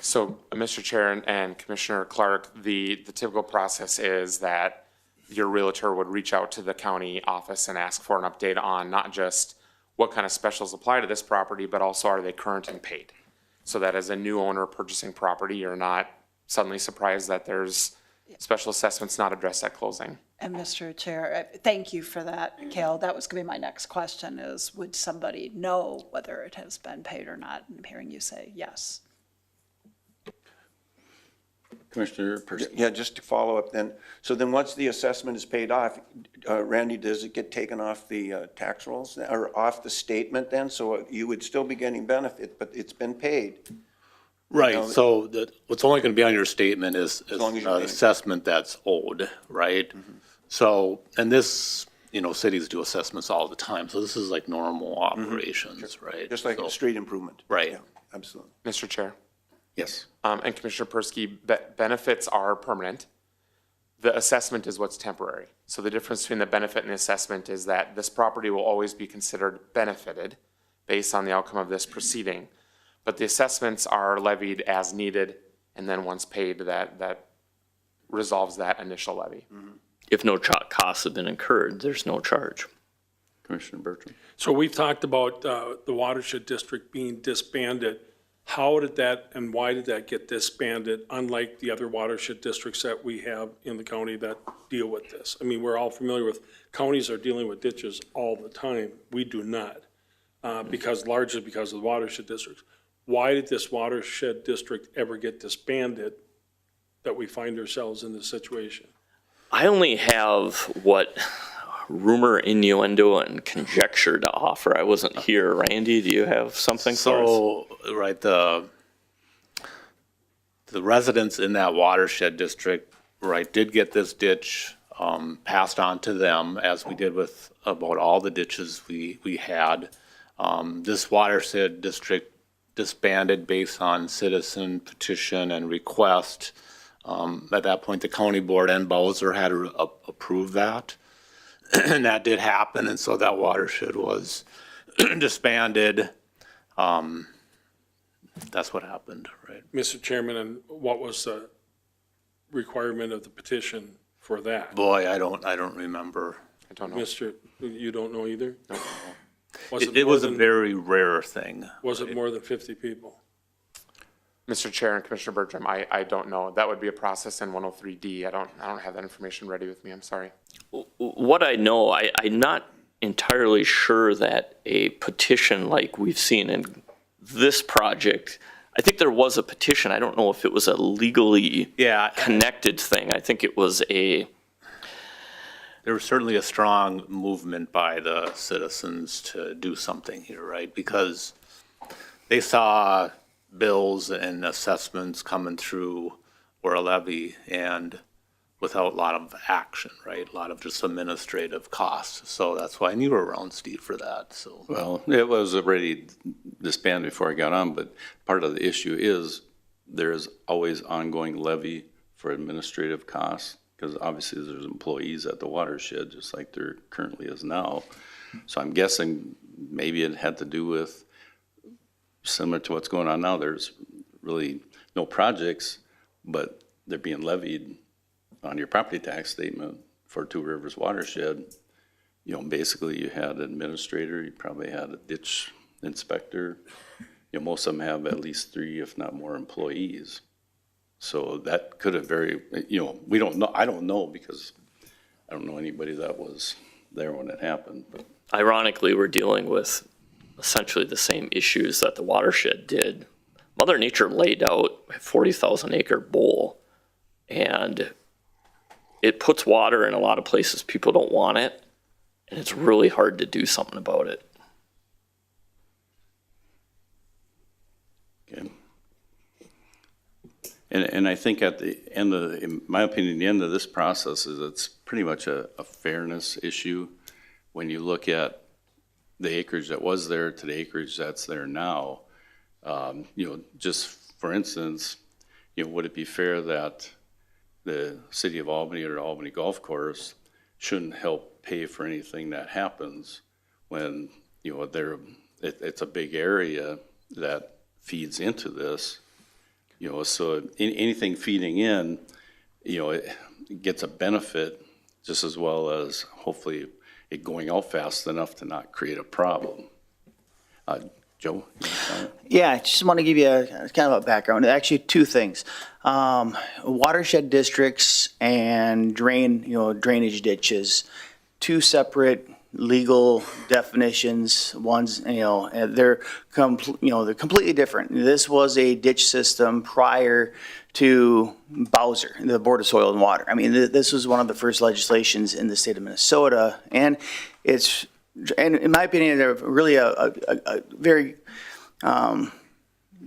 So, Mr. Chair and Commissioner Clark, the typical process is that your realtor would reach out to the county office and ask for an update on not just what kind of specials apply to this property, but also are they current and paid? So that as a new owner purchasing property, you're not suddenly surprised that there's special assessments not addressed at closing. And Mr. Chair, thank you for that, Cale. That was going to be my next question is, would somebody know whether it has been paid or not? And I'm hearing you say yes. Commissioner Persky? Yeah, just to follow up then. So then once the assessment is paid off, Randy, does it get taken off the tax rolls or off the statement then? So you would still be getting benefit, but it's been paid. Right, so what's only going to be on your statement is long as you're paying. assessment that's owed, right? So, and this, cities do assessments all the time, so this is like normal operations, right? Just like So- a street improvement. Right. Yeah, absolutely. Mr. Chair. Yes. And Commissioner Persky, benefits are permanent. The assessment is what's temporary. So the difference between the benefit and the assessment is that this property will always be considered benefited based on the outcome of this proceeding. But the assessments are levied as needed, and then once paid, that resolves that initial levy. If no costs have been incurred, there's no charge. Commissioner Bertram? So we talked about the watershed district being disbanded. How did that and why did that get disbanded, unlike the other watershed districts that we have in the county that deal with this? I mean, we're all familiar with counties are dealing with ditches all the time. We do not, largely because of the watershed districts. why did this watershed district ever get disbanded that we find ourselves in this situation? I only have what rumor, innuendo, and conjecture to offer. I wasn't here. Randy, do you have something for us? So, right, the residents in that watershed district, right, did get this ditch passed on to them, as we did with about all the ditches we had. This watershed district disbanded based on citizen petition and request. At that point, the county board and Bowser had to approve that. And that did happen, and so that watershed was disbanded. That's what happened, right? Mr. Chairman, and what was the requirement of the petition for that? Boy, I don't remember. I don't know. Mr., you don't know either? Was It more was a than- very rare thing. Was it more than 50 people? Mr. Chair and Commissioner Bertram, I don't know. That would be a process in 103D. I don't have that information ready with me. I'm sorry. What I know, I'm not entirely sure that a petition like we've seen in this project, I think there was a petition. I don't know if it was a legally connected thing. I think it was There was certainly a strong movement by the citizens to do something here, right? Because they saw bills and assessments coming through or a levy and without a lot of action, right? A lot of just administrative costs. So that's why, and you were around, Steve, for that, so. Well, it was already disbanded before I got on, but part of the issue is there's always ongoing levy for administrative costs, because obviously there's employees at the watershed, just like there currently is now. So I'm guessing maybe it had to do with, similar to what's going on now, there's really no projects, but they're being levied on your property tax statement for Two Rivers watershed. You know, basically you had an administrator, you probably had a ditch inspector. You know, most of them have at least 3, if not more, employees. So that could have we don't know, I don't know, because I don't know anybody that was there when it happened. But ironically, we're dealing with essentially the same issues that the watershed did. Mother Nature laid out a 40,000 acre bowl, and it puts water in a lot of places people don't want it, and it's really hard to do something about it. Okay. And I think at the end of, in my opinion, the end of this process is it's pretty much a fairness issue when you look at the acreage that was there to the acreage that's there now. You know, just for instance, you know, would it be fair that the city of Albany or Albany Golf Course shouldn't help pay for anything that happens when, you know, it's a big area that feeds into this, you know, so anything feeding in, you know, it gets a benefit just as well as hopefully it going out fast enough to not create a problem. Joe? Yeah, I just want to give you kind of a background. Actually, 2 things. Watershed districts and drainage ditches, 2 separate legal definitions. One's, they're completely different. This was a ditch system prior to Bowser, the Board of Soil and Water. I mean, this was one of the first legislations in the state of Minnesota, and in my opinion, they're really a very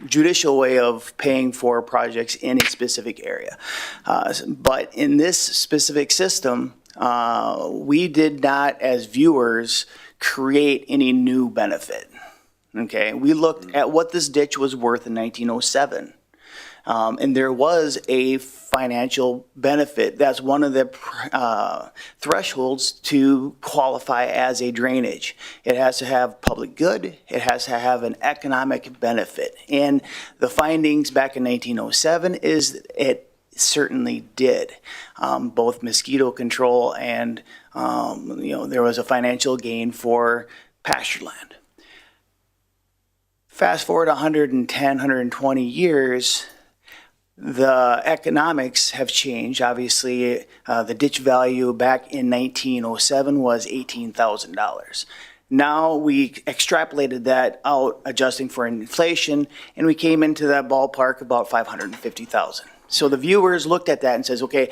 judicial way of paying for projects in a specific area. But in this specific system, we did not, as viewers, create any new benefit. Okay, we looked at what this ditch was worth in 1907. And there was a financial benefit. That's one of the thresholds to qualify as a drainage. It has to have public good. It has to have an economic benefit. And the findings back in 1907 is it certainly did. Both mosquito control and, there was a financial gain for pasture land. Fast forward 110, 120 years, the economics have changed. Obviously, the ditch value back in 1907 was $18,000. Now we extrapolated that out, adjusting for inflation, and we came into that ballpark about 550,000. So the viewers looked at that and says, okay,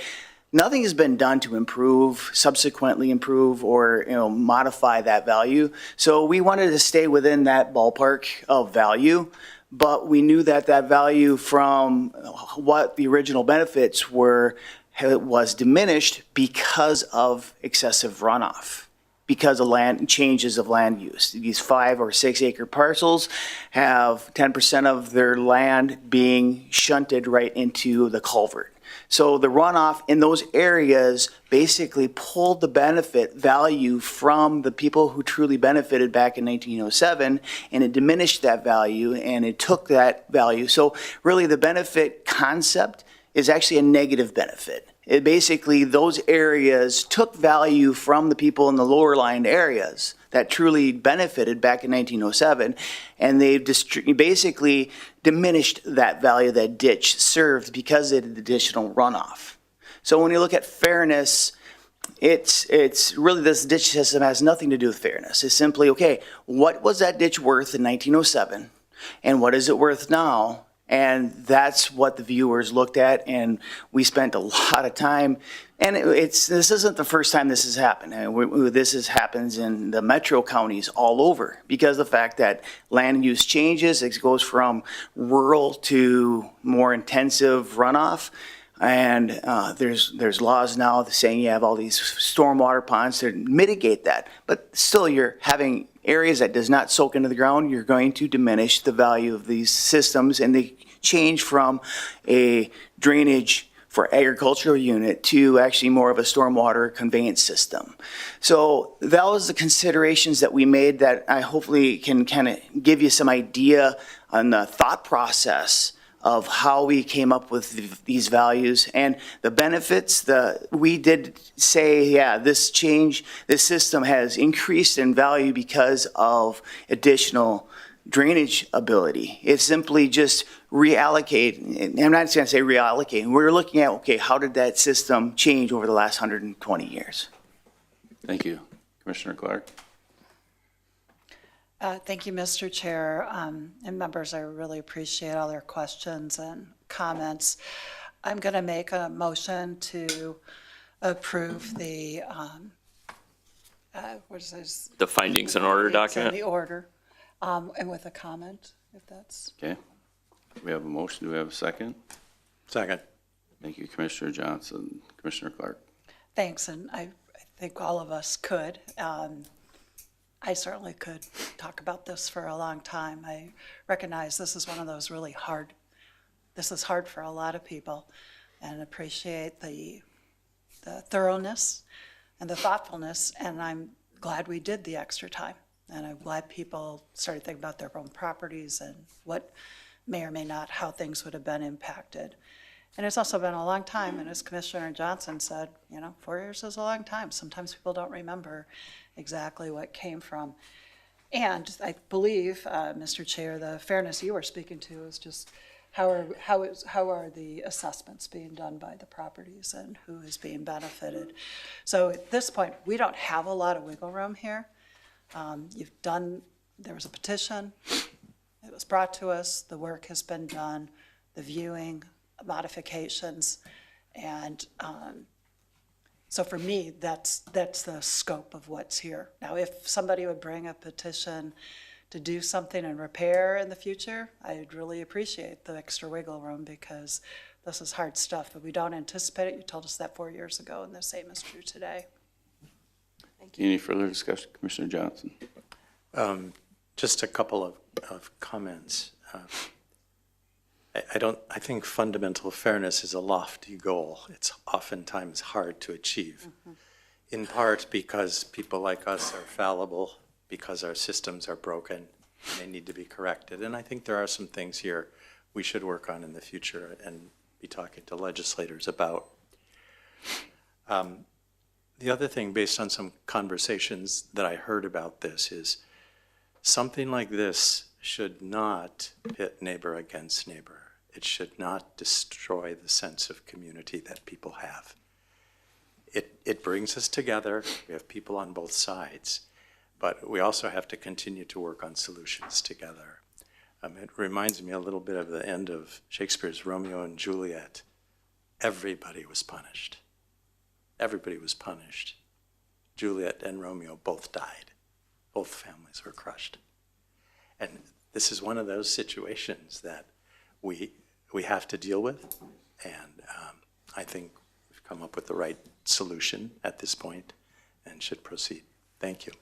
nothing has been done to improve, subsequently improve, or modify that value. So we wanted to stay within that ballpark of value, but we knew that that value from what the original benefits were was diminished because of excessive runoff, because of land changes of land use. These 5 or 6 acre parcels have 10% of their land being shunted right into the culvert. So the runoff in those areas basically pulled the benefit value from the people who truly benefited back in 1907, and it diminished that value and it took that value. So really the benefit concept is actually a negative benefit. It basically, those areas took value from the people in the lower lying areas that truly benefited back in 1907, and they basically diminished that value that ditch served because it had additional runoff. So when you look at fairness, it's really, this ditch system has nothing to do with fairness. It's simply, okay, what was that ditch worth in 1907, and what is it worth now? And that's what the viewers looked at, and we spent a lot of time. And this isn't the first time this has happened. This happens in the metro counties all over, because the fact that land use changes, it goes from rural to more intensive runoff. And there's laws now saying you have all these stormwater ponds to mitigate that. But still, you're having areas that does not soak into the ground, you're going to diminish the value of these systems, and they change from a drainage for agricultural unit to actually more of a stormwater conveyance system. So that was the considerations that we made that I hopefully can kind of give you some idea on the thought process of how we came up with these values and the benefits. We did say, yeah, this system has increased in value because of additional drainage ability. It's simply just reallocate. I'm not going to say reallocate. We're looking at, okay, how did that system change over the last 120 years? Thank you. Commissioner Clark? Thank you, Mr. Chair. And members, I really appreciate all their questions and comments. I'm going to make a motion to approve the, what is this? The findings and order document? The order, and with a comment, if that's. Okay. We have a motion. Do we have a second? Second. Thank you, Commissioner Johnson. Commissioner Clark? Thanks, and I think all of us could. I certainly could talk about this for a long time. I recognize this is one of those really hard, this is hard for a lot of people, and appreciate the thoroughness and the thoughtfulness, and I'm glad we did the extra time. And I'm glad people started thinking about their own properties and what may or may not, how things would have been impacted. And it's also been a long time, and as Commissioner Johnson said, 4 years is a long time. Sometimes people don't remember exactly what came from. And I believe, Mr. Chair, the fairness you were speaking to is just how are the assessments being done by the properties and who is being benefited. So at this point, we don't have a lot of wiggle room here. There was a petition, it was brought to us, the work has been done, the viewing, modifications, and so for me, that's the scope of what's here. Now, if somebody would bring a petition to do something and repair in the future, I'd really appreciate the extra wiggle room, because this is hard stuff, but we don't anticipate it. You told us that 4 years ago, and the same is true today. Thank you. Any further discussion? Commissioner Johnson? Just a couple of comments. I think fundamental fairness is a lofty goal. It's oftentimes hard to achieve, in part because people like us are fallible, because our systems are broken, and they need to be corrected. And I think there are some things here we should work on in the future and be talking to legislators about. The other thing, based on some conversations that I heard about this, is something like this should not pit neighbor against neighbor. It should not destroy the sense of community that people have. It brings us together. We have people on both sides. but we also have to continue to work on solutions together. It reminds me a little bit of the end of Shakespeare's Romeo and Juliet. Everybody was punished. Everybody was punished. Juliet and Romeo both died. Both families were crushed. And this is one of those situations that we have to deal with. And I think we've come up with the right solution at this point and should proceed. Thank you.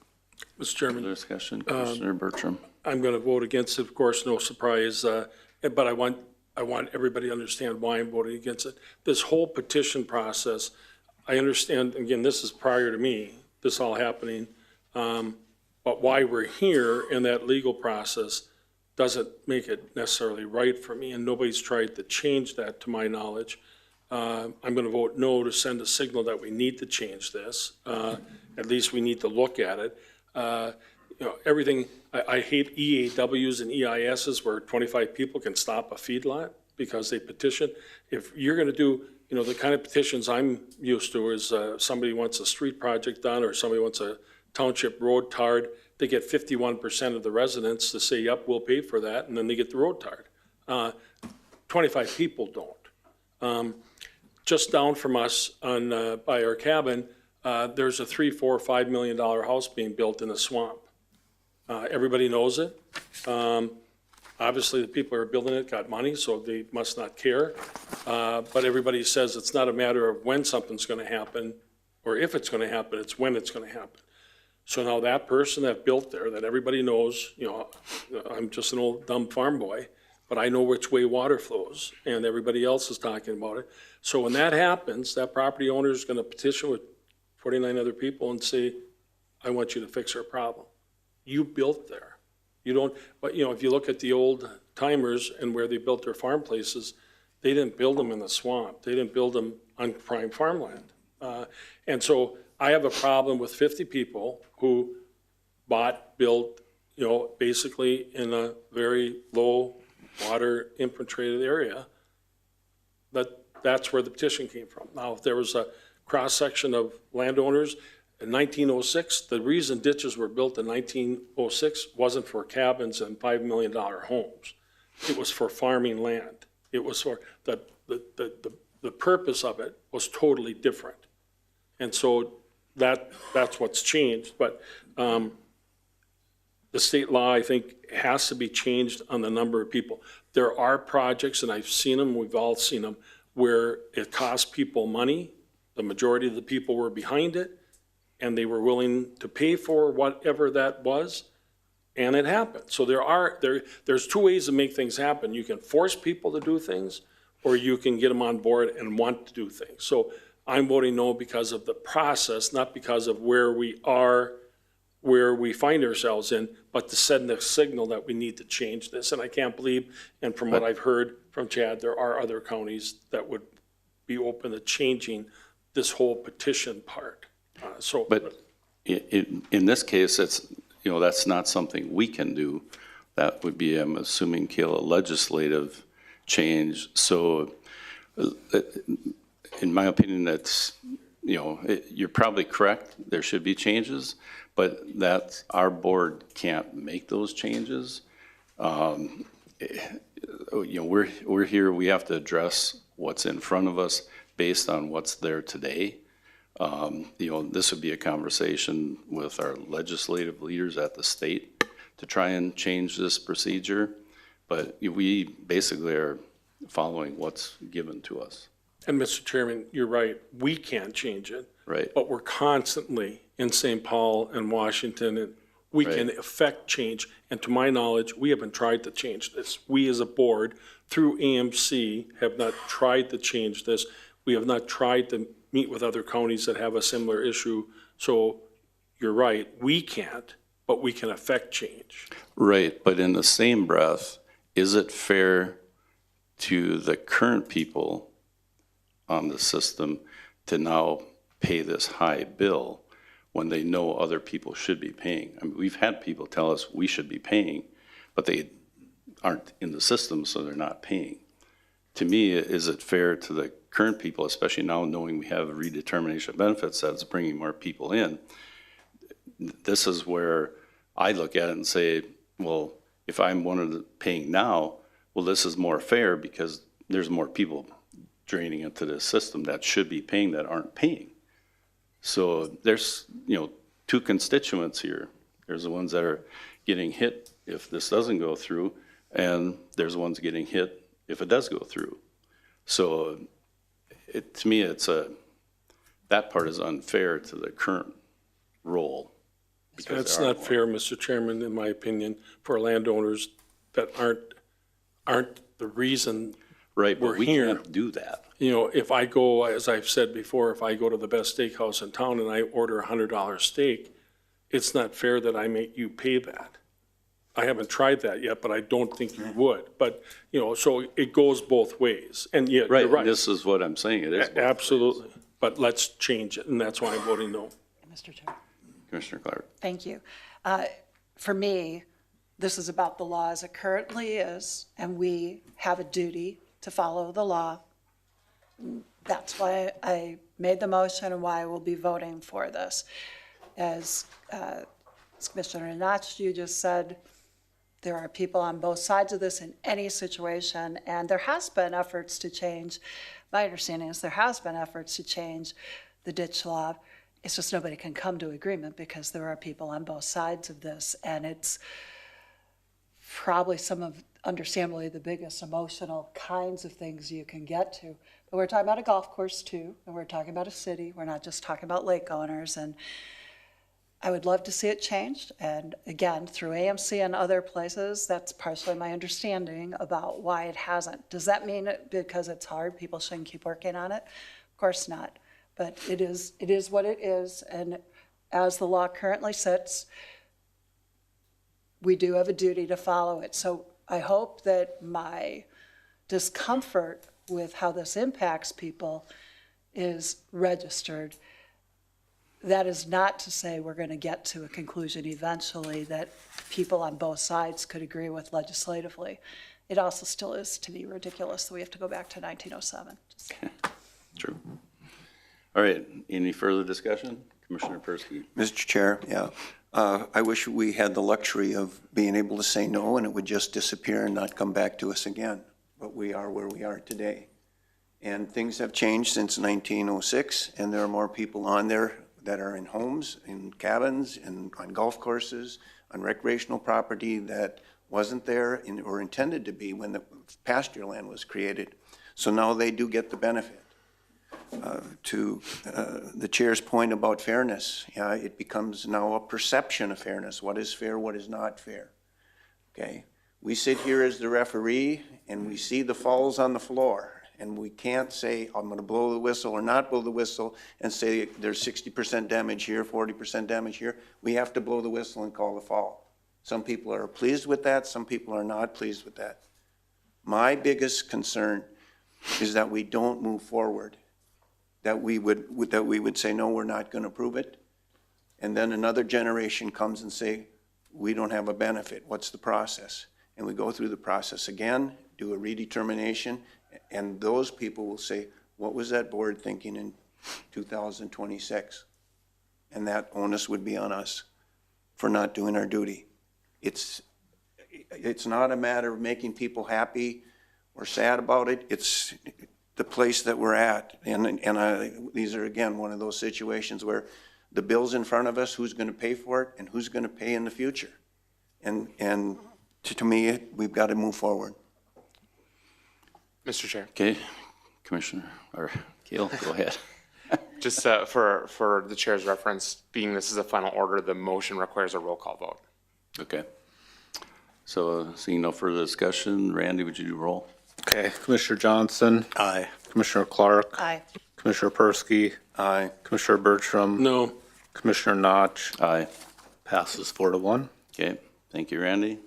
Mr. Chairman. Further discussion, Commissioner Bertram. I'm going to vote against it, of course, no surprise, but I want everybody to understand why I'm voting against it. This whole petition process, I understand, again, this is prior to me, this all happening, but why we're here in that legal process doesn't make it necessarily right for me, and nobody's tried to change that, to my knowledge. I'm going to vote no to send a signal that we need to change this. At least we need to look at it. You know, everything, I hate EAWs and EISs where 25 people can stop a feedlot because they petition. If you're going to do, you know, the kind of petitions I'm used to is somebody wants a street project done or somebody wants a township road tarred, they get 51% of the residents to say, yep, we'll pay for that, and then they get the road tarred. 25 people don't. Just down from us on by our cabin, there's a $3, $4, $5 million house being built in a swamp. Everybody knows it. Obviously, the people who are building it got money, so they must not care. But everybody says it's not a matter of when something's going to happen or if it's going to happen, it's when it's going to happen. So now that person that built there, that everybody knows, you know, I'm just an old dumb farm boy, but I know which way water flows, and everybody else is talking about it. So when that happens, that property owner is going to petition with 49 other people and say, I want you to fix our problem. You built there. You don't, but you know, if you look at the old timers and where they built their farm places, they didn't build them in the swamp. They didn't build them on prime farmland. And so I have a problem with 50 people who built, you know, basically in a very low water infiltrated area. That's where the petition came from. Now, if there was a cross-section of landowners in 1906, the reason ditches were built in 1906 wasn't for cabins and $5 million homes. It was for farming land. It was for the purpose of it was totally different. And so that's what's changed. But the state law, I think, has to be changed on the number of people. There are projects, and I've seen them, we've all seen them, where it costs people money. The majority of the people were behind it, and they were willing to pay for whatever that was, and it happened. So there's two ways to make things happen. You can force people to do things, or you can get them on board and want to do things. So I'm voting no because of the process, not because of where we are, where we find ourselves in, but to send the signal that we need to change this. And I can't believe, and from what I've heard from Chad, there are other counties that would be open to changing this whole petition part. But in this case, it's, you know, that's not something we can do. That would be, I'm assuming, Kayla, a legislative change. So in my opinion, that's, you know, you're probably correct. There should be changes, but that's, our board can't make those changes. You know, we're here, we have to address what's in front of us based on what's there today. You know, this would be a conversation with our legislative leaders at the state to try and change this procedure, but we basically are following what's given to us. And Mr. Chairman, you're right, we can't change it. Right. But we're constantly in St. Paul and Washington, and we can affect change. And to my knowledge, we haven't tried to change this. We as a board, through AMC, have not tried to change this. We have not tried to meet with other counties that have a similar issue. So you're right, we can't, but we can affect change. Right, but in the same breath, is it fair to the current people on the system to now pay this high bill when they know other people should be paying? I mean, we've had people tell us we should be paying, but they aren't in the system, so they're not paying. To me, is it fair to the current people, especially now knowing we have a redetermination of benefits that's bringing more people in, this is where I look at it and say, well, if I'm one of the paying now, well, this is more fair because there's more people draining into this system that should be paying that aren't paying. So there's, two constituents here. There's the ones that are getting hit if this doesn't go through, and there's the ones getting hit if it does go through. So to me, that part is unfair to the current role. because That's there are not more. fair, Mr. Chairman, in my opinion, for landowners that aren't the reason. Right, we're but we here. can't do that. If I go, as I've said before, if I go to the best steakhouse in town and I order a $100 steak, it's not fair that I make you pay that. I haven't tried that yet, but I don't think you would. But, so it goes both ways. And yeah, Right, you're right. this is what I'm saying, it is. both ways. Absolutely. But let's change it, and that's why I'm voting no. Mr. Chair. Commissioner Clark. Thank you. For me, this is about the law as it currently is, and we have a duty to follow the law. That's why I made the motion and why I will be voting for this. As Commissioner Notch, you just said, there are people on both sides of this in any situation, and there has been efforts to change. My understanding is there has been efforts to change the ditch law. It's just nobody can come to agreement because there are people on both sides of this, and it's probably some of, understandably, the biggest emotional kinds of things you can get to. But we're talking about a golf course too, and we're talking about a city. We're not just talking about lake owners, and I would love to see it changed. And again, through AMC and other places, that's partially my understanding about why it hasn't. Does that mean because it's hard, people shouldn't keep working on it? Of course not. But it is what it is, and as the law currently sits, we do have a duty to follow it. So I hope that my discomfort with how this impacts people is registered. That is not to say we're going to get to a conclusion eventually that people on both sides could agree with legislatively. It also still is, to me, ridiculous that we have to go back to 1907. True. All right, any further discussion? Commissioner Persky. Mr. Chair, yeah. I wish we had the luxury of being able to say no and it would just disappear and not come back to us again. But we are where we are today. And things have changed since 1906, and there are more people on there that are in homes, in cabins, and on golf courses, on recreational property that wasn't there or intended to be when the pasture land was created. So now they do get the benefit. To the chair's point about fairness, it becomes now a perception of fairness. What is fair, what is not fair? Okay, we sit here as the referee and we see the falls on the floor, and we can't say, I'm gonna blow the whistle or not blow the whistle and say there's 60% damage here, 40% damage here. We have to blow the whistle and call the fall. Some people are pleased with that, some people are not pleased with that. My biggest concern is that we don't move forward. That we would say, no, we're not going to approve it. And then another generation comes and say, we don't have a benefit. What's the process? And we go through the process again, do a redetermination, and those people will say, what was that board thinking in 2026? And that onus would be on us for not doing our duty. It's not a matter of making people happy or sad about it. It's the place that we're at. And these are, again, one of those situations where the bill's in front of us, who's going to pay for it, and who's going to pay in the future. And to me, we've got to move forward. Mr. Chair, Okay, Commissioner, or Gail, go ahead. just for the chair's reference, being this is a final order, the motion requires a roll call vote. Okay. So seeing no further discussion, Randy, would you do roll? Okay, Commissioner Johnson. Aye. Commissioner Clark. Aye. Commissioner Persky. Aye. Commissioner Bertram. No. Commissioner Notch. Aye. Passes 4-1. Okay, thank you, Randy.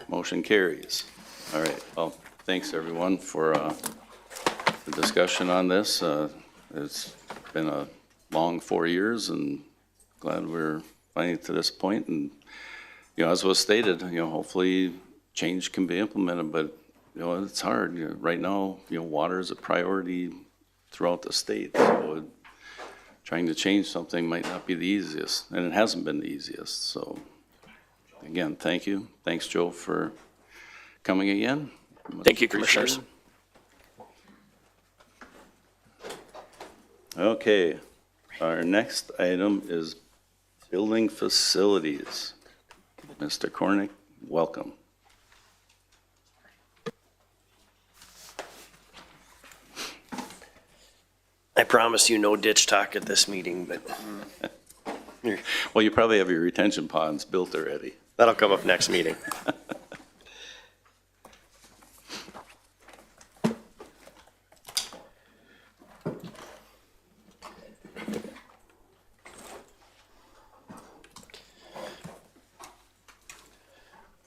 Motion carries. All right, well, thanks everyone for the discussion on this. It's been a long 4 years and glad we're finally to this point. And, as was stated, hopefully change can be implemented, but, it's hard. Right now, water is a priority throughout the state. So trying to change something might not be the easiest, and it hasn't been the easiest. So again, thank you. Thanks, Joe, for coming again. Much Thank you, Commissioners. appreciated. Okay, our next item is building facilities. Mr. Cornick, welcome. I promise you no ditch talk at this meeting, but Well, you probably have your retention ponds built already. that'll come up next meeting.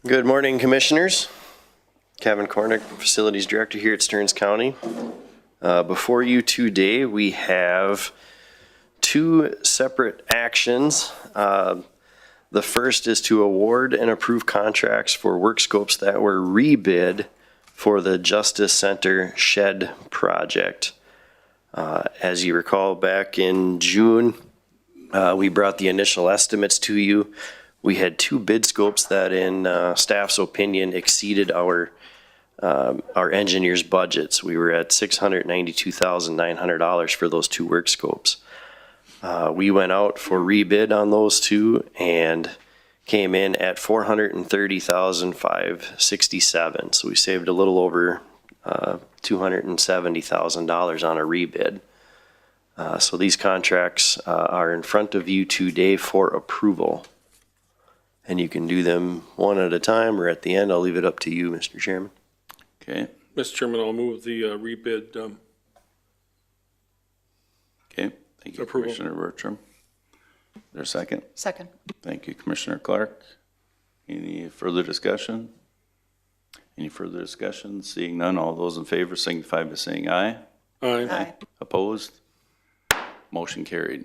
Good morning, Commissioners. Kevin Cornick, Facilities Director here at Stearns County. Before you today, we have two separate actions. The first is to award and approve contracts for work scopes that were rebid for the Justice Center shed project. As you recall, back in June, we brought the initial estimates to you. We had two bid scopes that, in staff's opinion, exceeded our engineer's budgets. We were at $692,900 for those two work scopes. We went out for rebid on those two and came in at $430,567. So we saved a little over $270,000 on a rebid. So these contracts are in front of you today for approval. And you can do them one at a time or at the end. I'll leave it up to you, Mr. Chairman. Okay, Mr. Chairman, I'll move the rebid. okay. Thank you, Approval. Commissioner Bertram. There a second? Second. Thank you, Commissioner Clark. Any further discussion? Any further discussion? Seeing none, all those in favor signify by saying aye. Aye. Opposed? Motion carried.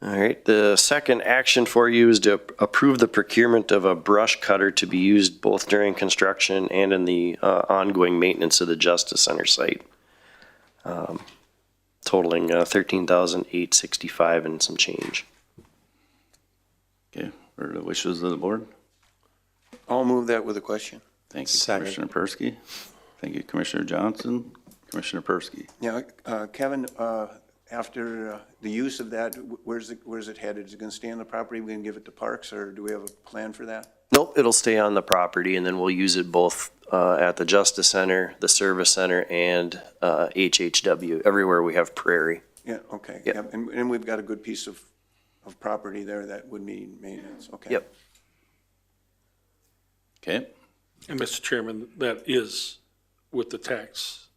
All right, the second action for you is to approve the procurement of a brush cutter to be used both during construction and in the ongoing maintenance of the Justice Center site. Totaling $13,865 and some change. Okay, what are the wishes of the board? I'll move that with a question. Thank you, Second. Commissioner Persky. Thank you, Commissioner Johnson. Commissioner Persky. Yeah, Kevin, after the use of that, where's it headed? Is it going to stay on the property? We're going to give it to Parks, or do we have a plan for that? Nope, it'll stay on the property and then we'll use it both at the Justice Center, the Service Center, and HHW, everywhere we have prairie. Yeah, okay. Yep. Yep, and we've got a good piece of property there that would need maintenance, okay. Yep. Okay, And Mr. Chairman, that is with the tax.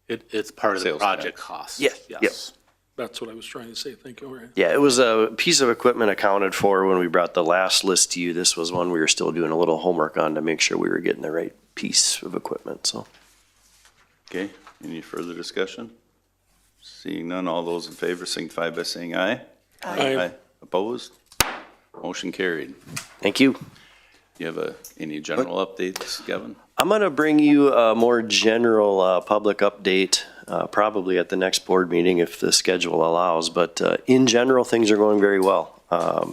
It's part of the Sales project tax. cost. Yeah, Yes. That's what I was trying to say. Thank you. All right. Yeah, it was a piece of equipment accounted for when we brought the last list to you. This was one we were still doing a little homework on to make sure we were getting the right piece of equipment, so. okay. Any further discussion? Seeing none, all those in favor signify by saying aye. Aye. Opposed? Motion carried. Thank you. Do you have any general updates, Kevin? I'm going to bring you a more general public update, probably at the next board meeting if the schedule allows. But in general, things are going very well. Our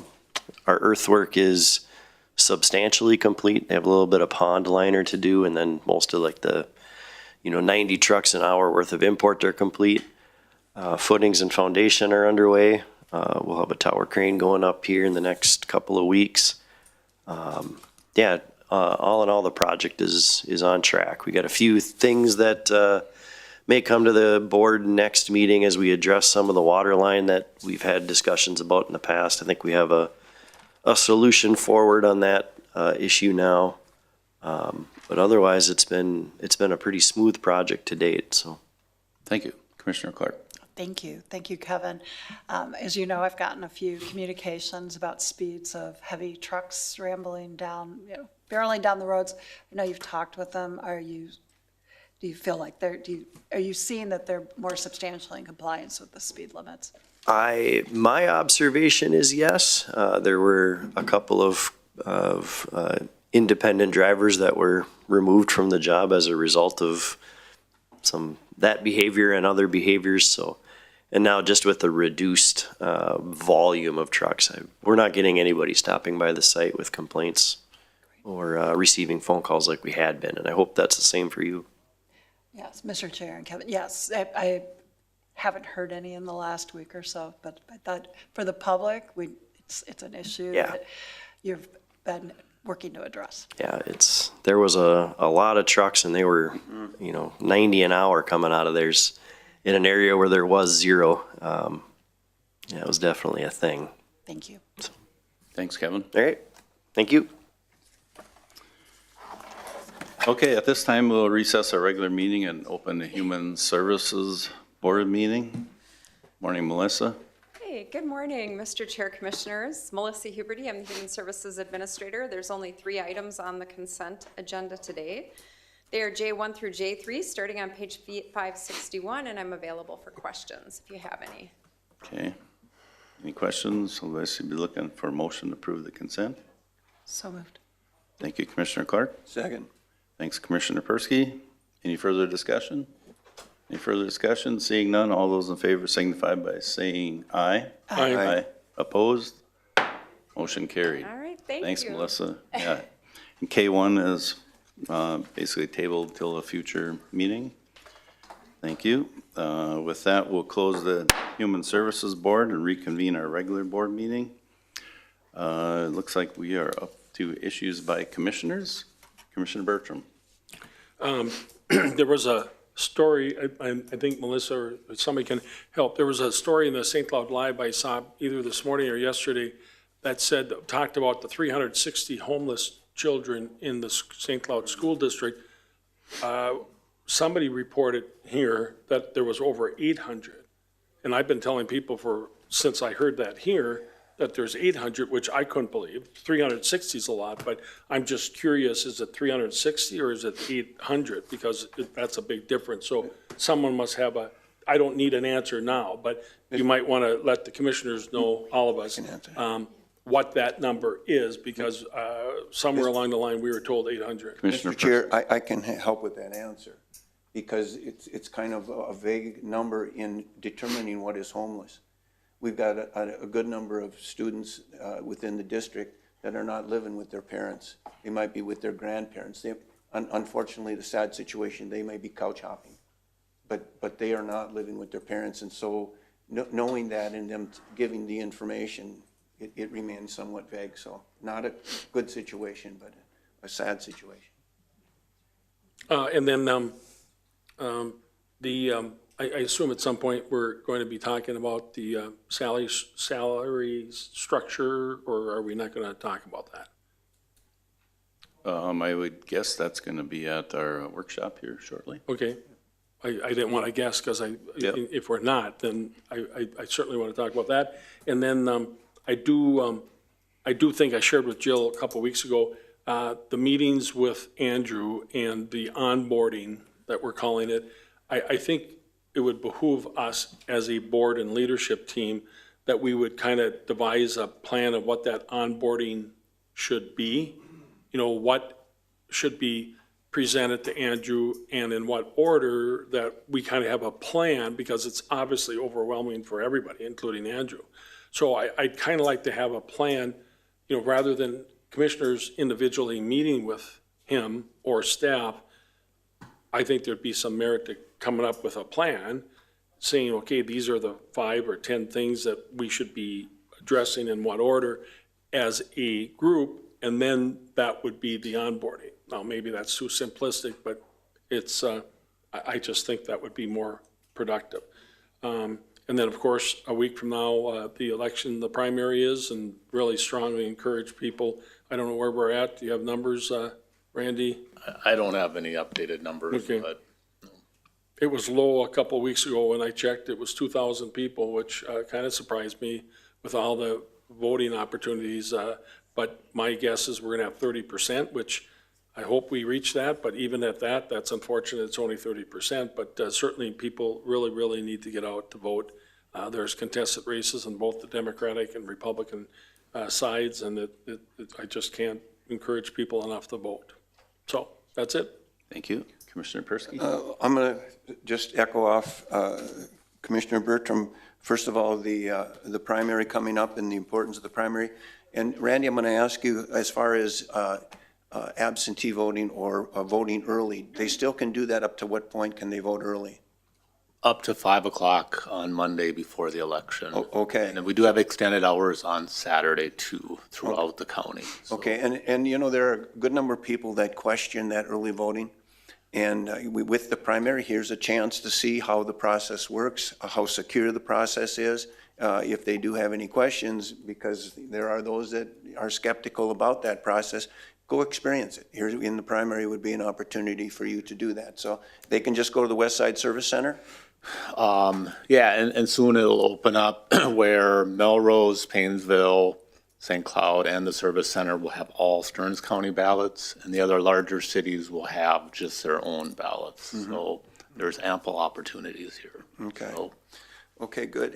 earthwork is substantially complete. They have a little bit of pond liner to do, and then most of like the 90 trucks an hour worth of import are complete. Footings and foundation are underway. We'll have a tower crane going up here in the next couple of weeks. All in all, the project is on track. We got a few things that may come to the board next meeting as we address some of the water line that we've had discussions about in the past. I think we have a solution forward on that issue now. But otherwise, it's been a pretty smooth project to date. So, Thank you. Commissioner Clark. Thank you. Thank you, Kevin. As you know, I've gotten a few communications about speeds of heavy trucks rambling down, barreling down the roads. I know you've talked with them. Do you feel like are you seeing that they're more substantially in compliance with the speed limits? my observation is yes. There were a couple of independent drivers that were removed from the job as a result of that behavior and other behaviors. So, and now just with the reduced volume of trucks, we're not getting anybody stopping by the site with complaints or receiving phone calls like we had been. And I hope that's the same for you. Yes, Mr. Chair and Kevin, yes, I haven't heard any in the last week or so, but I thought for the public, it's an issue Yeah. that you've been working to address. Yeah, there was a lot of trucks and they were, 90 an hour coming out of theirs in an area where there was zero. Yeah, it was definitely a thing. Thank you. Thanks, Kevin. All right, thank you. Okay, at this time, we'll recess our regular meeting and open the Human Services Board meeting. Morning, Melissa. Hey, good morning, Mr. Chair, Commissioners. Melissa Huberty, I'm the Human Services Administrator. There's only 3 items on the consent agenda today. They are J1 through J3, starting on page 561, and I'm available for questions if you have any. Okay. Any questions? Unless you'd be looking for a motion to approve the consent. So moved. Thank you, Commissioner Clark. Second. Thanks, Commissioner Persky. Any further discussion? Any further discussion? Seeing none, all those in favor signify by saying aye. Aye. Opposed? Motion carried. All right, thank you. Thanks, Melissa. Yeah. And K1 is basically tabled till a future meeting. Thank you. With that, we'll close the Human Services Board and reconvene our regular board meeting. It looks like we are up to issues by commissioners. Commissioner Bertram. There was a story, I think Melissa or somebody can help. There was a story in the St. Cloud Live I saw either this morning or yesterday that talked about the 360 homeless children in the St. Cloud School District. Somebody reported here that there was over 800. And I've been telling people since I heard that here, that there's 800, which I couldn't believe. 360 is a lot, but I'm just curious, is it 360 or is it 800? Because that's a big difference. So someone must have I don't need an answer now, but you might want to let the commissioners know, all of us, what that number is, because somewhere along the line, we were told 800. Commissioner Mr. Chair, I can help with that answer, because it's kind of a vague number in determining what is homeless. We've got a good number of students within the district that are not living with their parents. They might be with their grandparents. Unfortunately, the sad situation, they may be couch hopping, but they are not living with their parents. And so knowing that and them giving the information, it remains somewhat vague. So not a good situation, but a sad situation. And then I assume at some point we're going to be talking about the salary structure, or are we not going to talk about that? I would guess that's going to be at our workshop here shortly. Okay. I didn't want to guess, because if we're not, then I certainly want to talk about that. And then I do think I shared with Jill a couple of weeks ago, the meetings with Andrew and the onboarding that we're calling it. I think it would behoove us as a board and leadership team that we would kind of devise a plan of what that onboarding should be. What should be presented to Andrew and in what order, that we kind of have a plan, because it's obviously overwhelming for everybody, including Andrew. So I'd kind of like to have a plan, rather than commissioners individually meeting with him or staff. I think there'd be some merit to coming up with a plan, saying, okay, these are the 5 or 10 things that we should be addressing in what order as a group, and then that would be the onboarding. Now, maybe that's too simplistic, but it's, I just think that would be more productive. And then, of course, a week from now, the election, the primary is, and really strongly encourage people. I don't know where we're at. Do you have numbers, Randy? I don't have any updated numbers, Okay. but It was low a couple of weeks ago when I checked. It was 2,000 people, which kind of surprised me with all the voting opportunities. But my guess is we're going to have 30%, which I hope we reach that. But even at that, that's unfortunate. It's only 30%. But certainly people really, really need to get out to vote. There's contested races on both the Democratic and Republican sides, and I just can't encourage people enough to vote. So that's it. Thank you. Commissioner Persky? I'm going to just echo off Commissioner Bertram. First of all, the primary coming up and the importance of the primary. And Randy, I'm going to ask you, as far as absentee voting or voting early, they still can do that. Up to what point can they vote early? Up to 5 o'clock on Monday before the election. Okay. And then we do have extended hours on Saturday too, throughout the county. So. Okay, and you know, there are a good number of people that question that early voting. And with the primary, here's a chance to see how the process works, how secure the process is, if they do have any questions, because there are those that are skeptical about that process. Go experience it. Here in the primary would be an opportunity for you to do that. So they can just go to the West Side Service Center? Yeah, and soon it'll open up where Melrose, Painesville, St. Cloud, and the Service Center will have all Stearns County ballots, and the other larger cities will have just their own ballots. Mm-hmm. So there's ample opportunities here. Okay. So. Okay, good.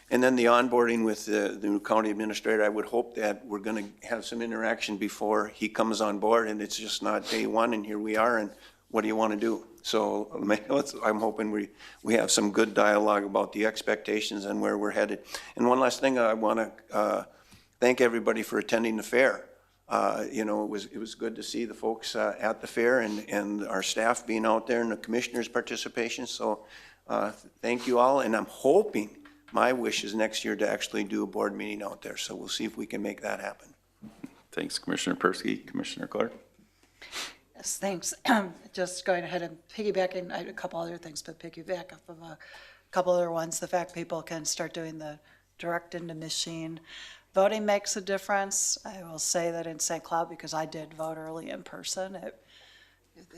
And then the onboarding with the new county administrator, I would hope that we're going to have some interaction before he comes on board, and it's just not day one, and here we are, and what do you want to do? So I'm hoping we have some good dialogue about the expectations and where we're headed. And one last thing, I want to thank everybody for attending the fair. You know, it was good to see the folks at the fair and our staff being out there and the commissioners' participation. So thank you all, and I'm hoping, my wish is next year to actually do a board meeting out there. So we'll see if we can make that happen. Thanks, Commissioner Persky. Commissioner Clark? Yes, thanks. Just going ahead and piggybacking, I had a couple other things, but piggyback off of a couple other ones. The fact people can start doing the direct into machine voting makes a difference. I will say that in St. Cloud, because I did vote early in person, it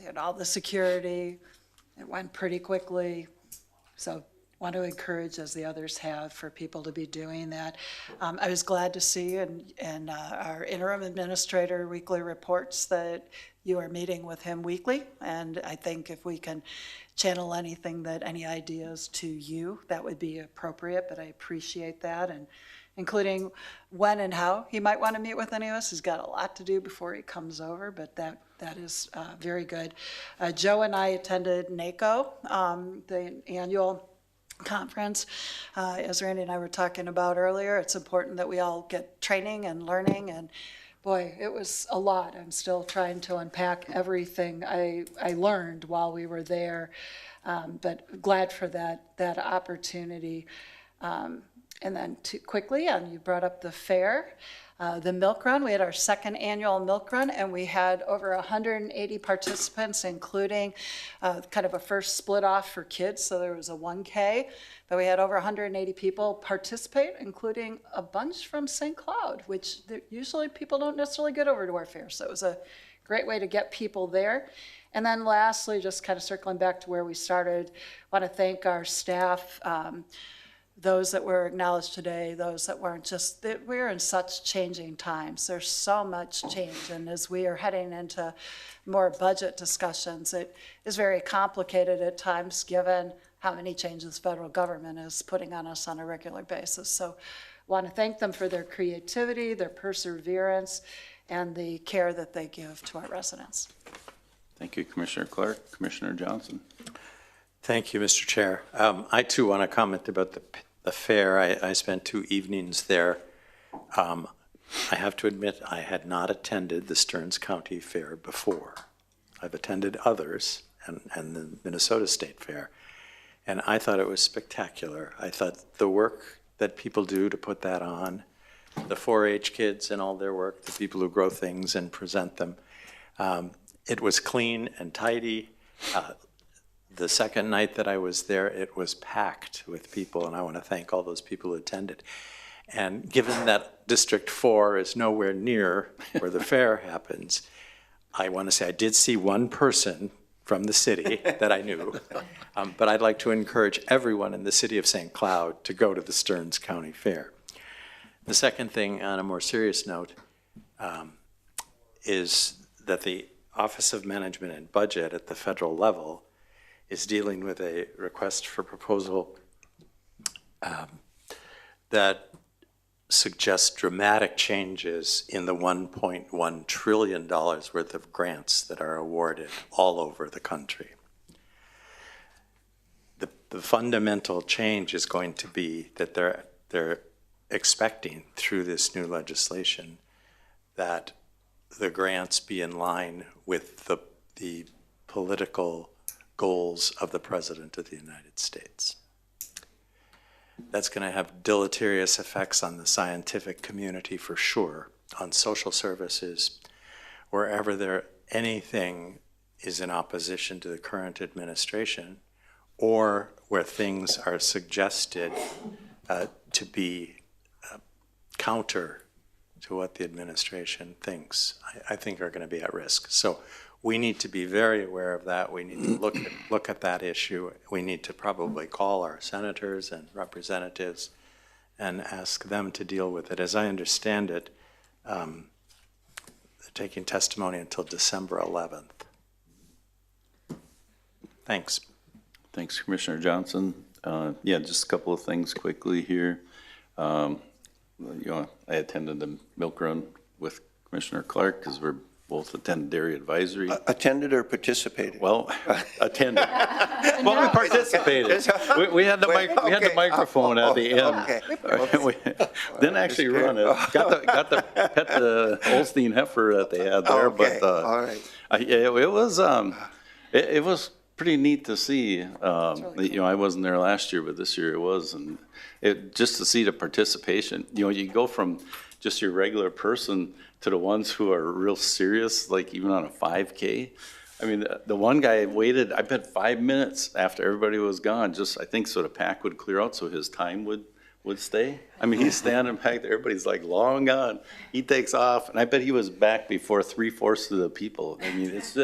had all the security, it went pretty quickly. So want to encourage, as the others have, for people to be doing that. I was glad to see in our interim administrator weekly reports that you are meeting with him weekly, and I think if we can channel any ideas to you, that would be appropriate, but I appreciate that, and including when and how he might want to meet with any of us. He's got a lot to do before he comes over, but that is very good. Joe and I attended NACO, the annual conference. As Randy and I were talking about earlier, it's important that we all get training and learning, and boy, it was a lot. I'm still trying to unpack everything I learned while we were there, but glad for that opportunity. And then quickly, you brought up the fair. The milk run, we had our second annual milk run, and we had over 180 participants, including kind of a first split off for kids. So there was a 1K, but we had over 180 people participate, including a bunch from St. Cloud, which usually people don't necessarily get over to our fair. So it was a great way to get people there. And then lastly, just kind of circling back to where we started, I want to thank our staff, those that were acknowledged today, those that weren't, just that we're in such changing times. There's so much change, and as we are heading into more budget discussions, it is very complicated at times given how many changes the federal government is putting on us on a regular basis. So I want to thank them for their creativity, their perseverance, and the care that they give to our residents. Thank you, Commissioner Clark. Commissioner Johnson? Thank you, Mr. Chair. I too want to comment about the fair. I spent 2 evenings there. I have to admit I had not attended the Stearns County Fair before. I've attended others and the Minnesota State Fair, and I thought it was spectacular. I thought the work that people do to put that on, the 4-H kids and all their work, the people who grow things and present them, it was clean and tidy. The second night that I was there, it was packed with people, and I want to thank all those people who attended. And given that District 4 is nowhere near where the fair happens, I want to say I did see one person from the city that I knew, but I'd like to encourage everyone in the city of St. Cloud to go to the Stearns County Fair. The second thing, on a more serious note, is that the Office of Management and Budget at the federal level is dealing with a request for proposal that suggest dramatic changes in the $1.1 trillion worth of grants that are awarded all over the country. The fundamental change is going to be that they're expecting through this new legislation that the grants be in line with the political goals of the President of the United States. That's going to have deleterious effects on the scientific community for sure, on social services, wherever anything is in opposition to the current administration, or where things are suggested to be counter to what the administration thinks, I think are going to be at risk. So we need to be very aware of that. We need to look at that issue. We need to probably call our senators and representatives and ask them to deal with it. As I understand it, they're taking testimony until December 11th. Thanks. Thanks, Commissioner Johnson. Yeah, just a couple of things quickly here. I attended the milk run with Commissioner Clark because we're both attended dairy advisory. Attended or participated? Well, attended. Well, we participated. We had the microphone at the end. We didn't actually run it. Got the pet the Holstein heifer that they had there, but all right. It was pretty neat to see. I wasn't there last year, but this year it was, and just to see the participation. You go from just your regular person to the ones who are real serious, like even on a 5K. I mean, the one guy waited, I bet 5 minutes after everybody was gone, I think so the pack would clear out so his time would stay. I mean, he's standing back there, everybody's like long gone. He takes off, and I bet he was back before 3/4 of the people. I mean, it's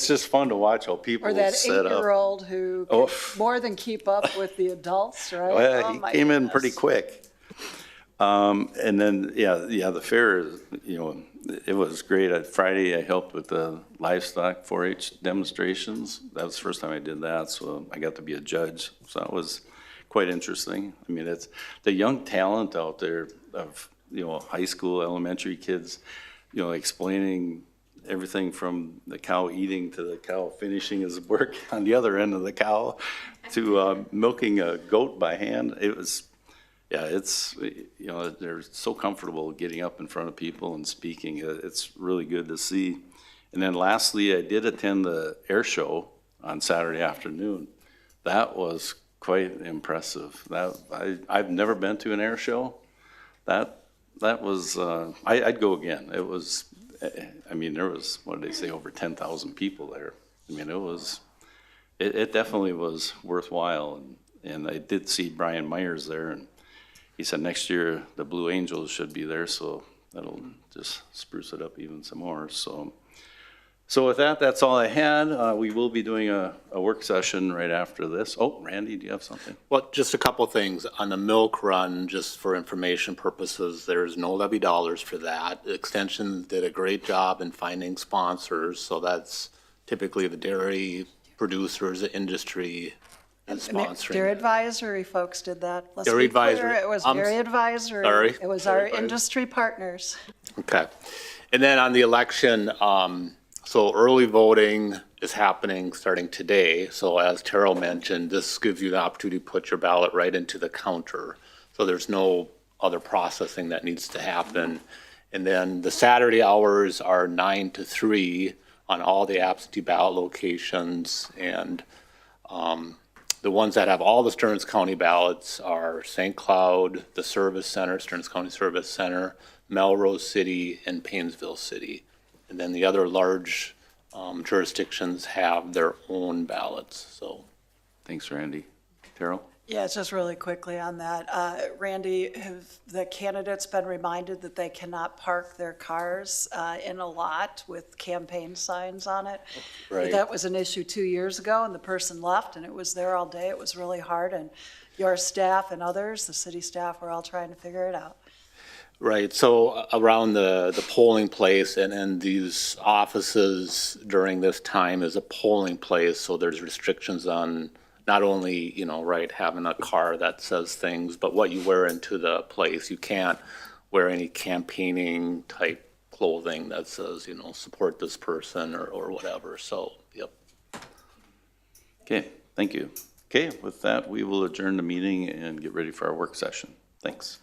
just fun to watch how people Or that set up. 8-year-old who Oh. could more than keep up with the adults, right? Well, Oh, he my came in goodness. pretty quick. And then, the fair, it was great. Friday, I helped with the livestock 4-H demonstrations. That was the first time I did that, so I got to be a judge. So that was quite interesting. I mean, it's the young talent out there of, high school, elementary kids, explaining everything from the cow eating to the cow finishing his work on the other end of the cow to milking a goat by hand. It was, they're so comfortable getting up in front of people and speaking. It's really good to see. And then lastly, I did attend the air show on Saturday afternoon. That was quite impressive. I've never been to an air show. That was, I'd go again. It was, there was, what did they say, over 10,000 people there. I mean, it definitely was worthwhile. And I did see Brian Myers there, and he said next year the Blue Angels should be there, so that'll just spruce it up even some more. So with that, that's all I had. We will be doing a work session right after this. Oh, Randy, do you have something? Well, just a couple of things. On the milk run, just for information purposes, there's no levy dollars for that. Extension did a great job in finding sponsors, so that's typically the dairy producers, the industry is sponsoring. Dairy Advisory folks did that. Let's Dairy be clear, Advisory. It was Dairy Advisory. Sorry. It was Dairy our Advisory. industry partners. Okay. And then on the election, so early voting is happening starting today. So as Terrell mentioned, this gives you the opportunity to put your ballot right into the counter. So there's no other processing that needs to happen. And then the Saturday hours are 9 to 3 on all the absentee ballot locations. And the ones that have all the Stearns County ballots are St. Cloud, the Service Center, Stearns County Service Center, Melrose City, and Paynesville City. And then the other large jurisdictions have their own ballots, so. Thanks, Randy. Terrell? Yeah, it's just really quickly on that. Randy, have the candidates been reminded that they cannot park their cars in a lot with campaign signs on it? Right. That was an issue 2 years ago, and the person left, and it was there all day. It was really hard, and your staff and others, the city staff, were all trying to figure it out. Right, so around the polling place and these offices during this time is a polling place, so there's restrictions on not only, you know, right, having a car that says things, but what you wear into the place. You can't wear any campaigning type clothing that says, you know, support this person or whatever. So, yep. Okay, thank you. Okay, with that, we will adjourn the meeting and get ready for our work session. Thanks.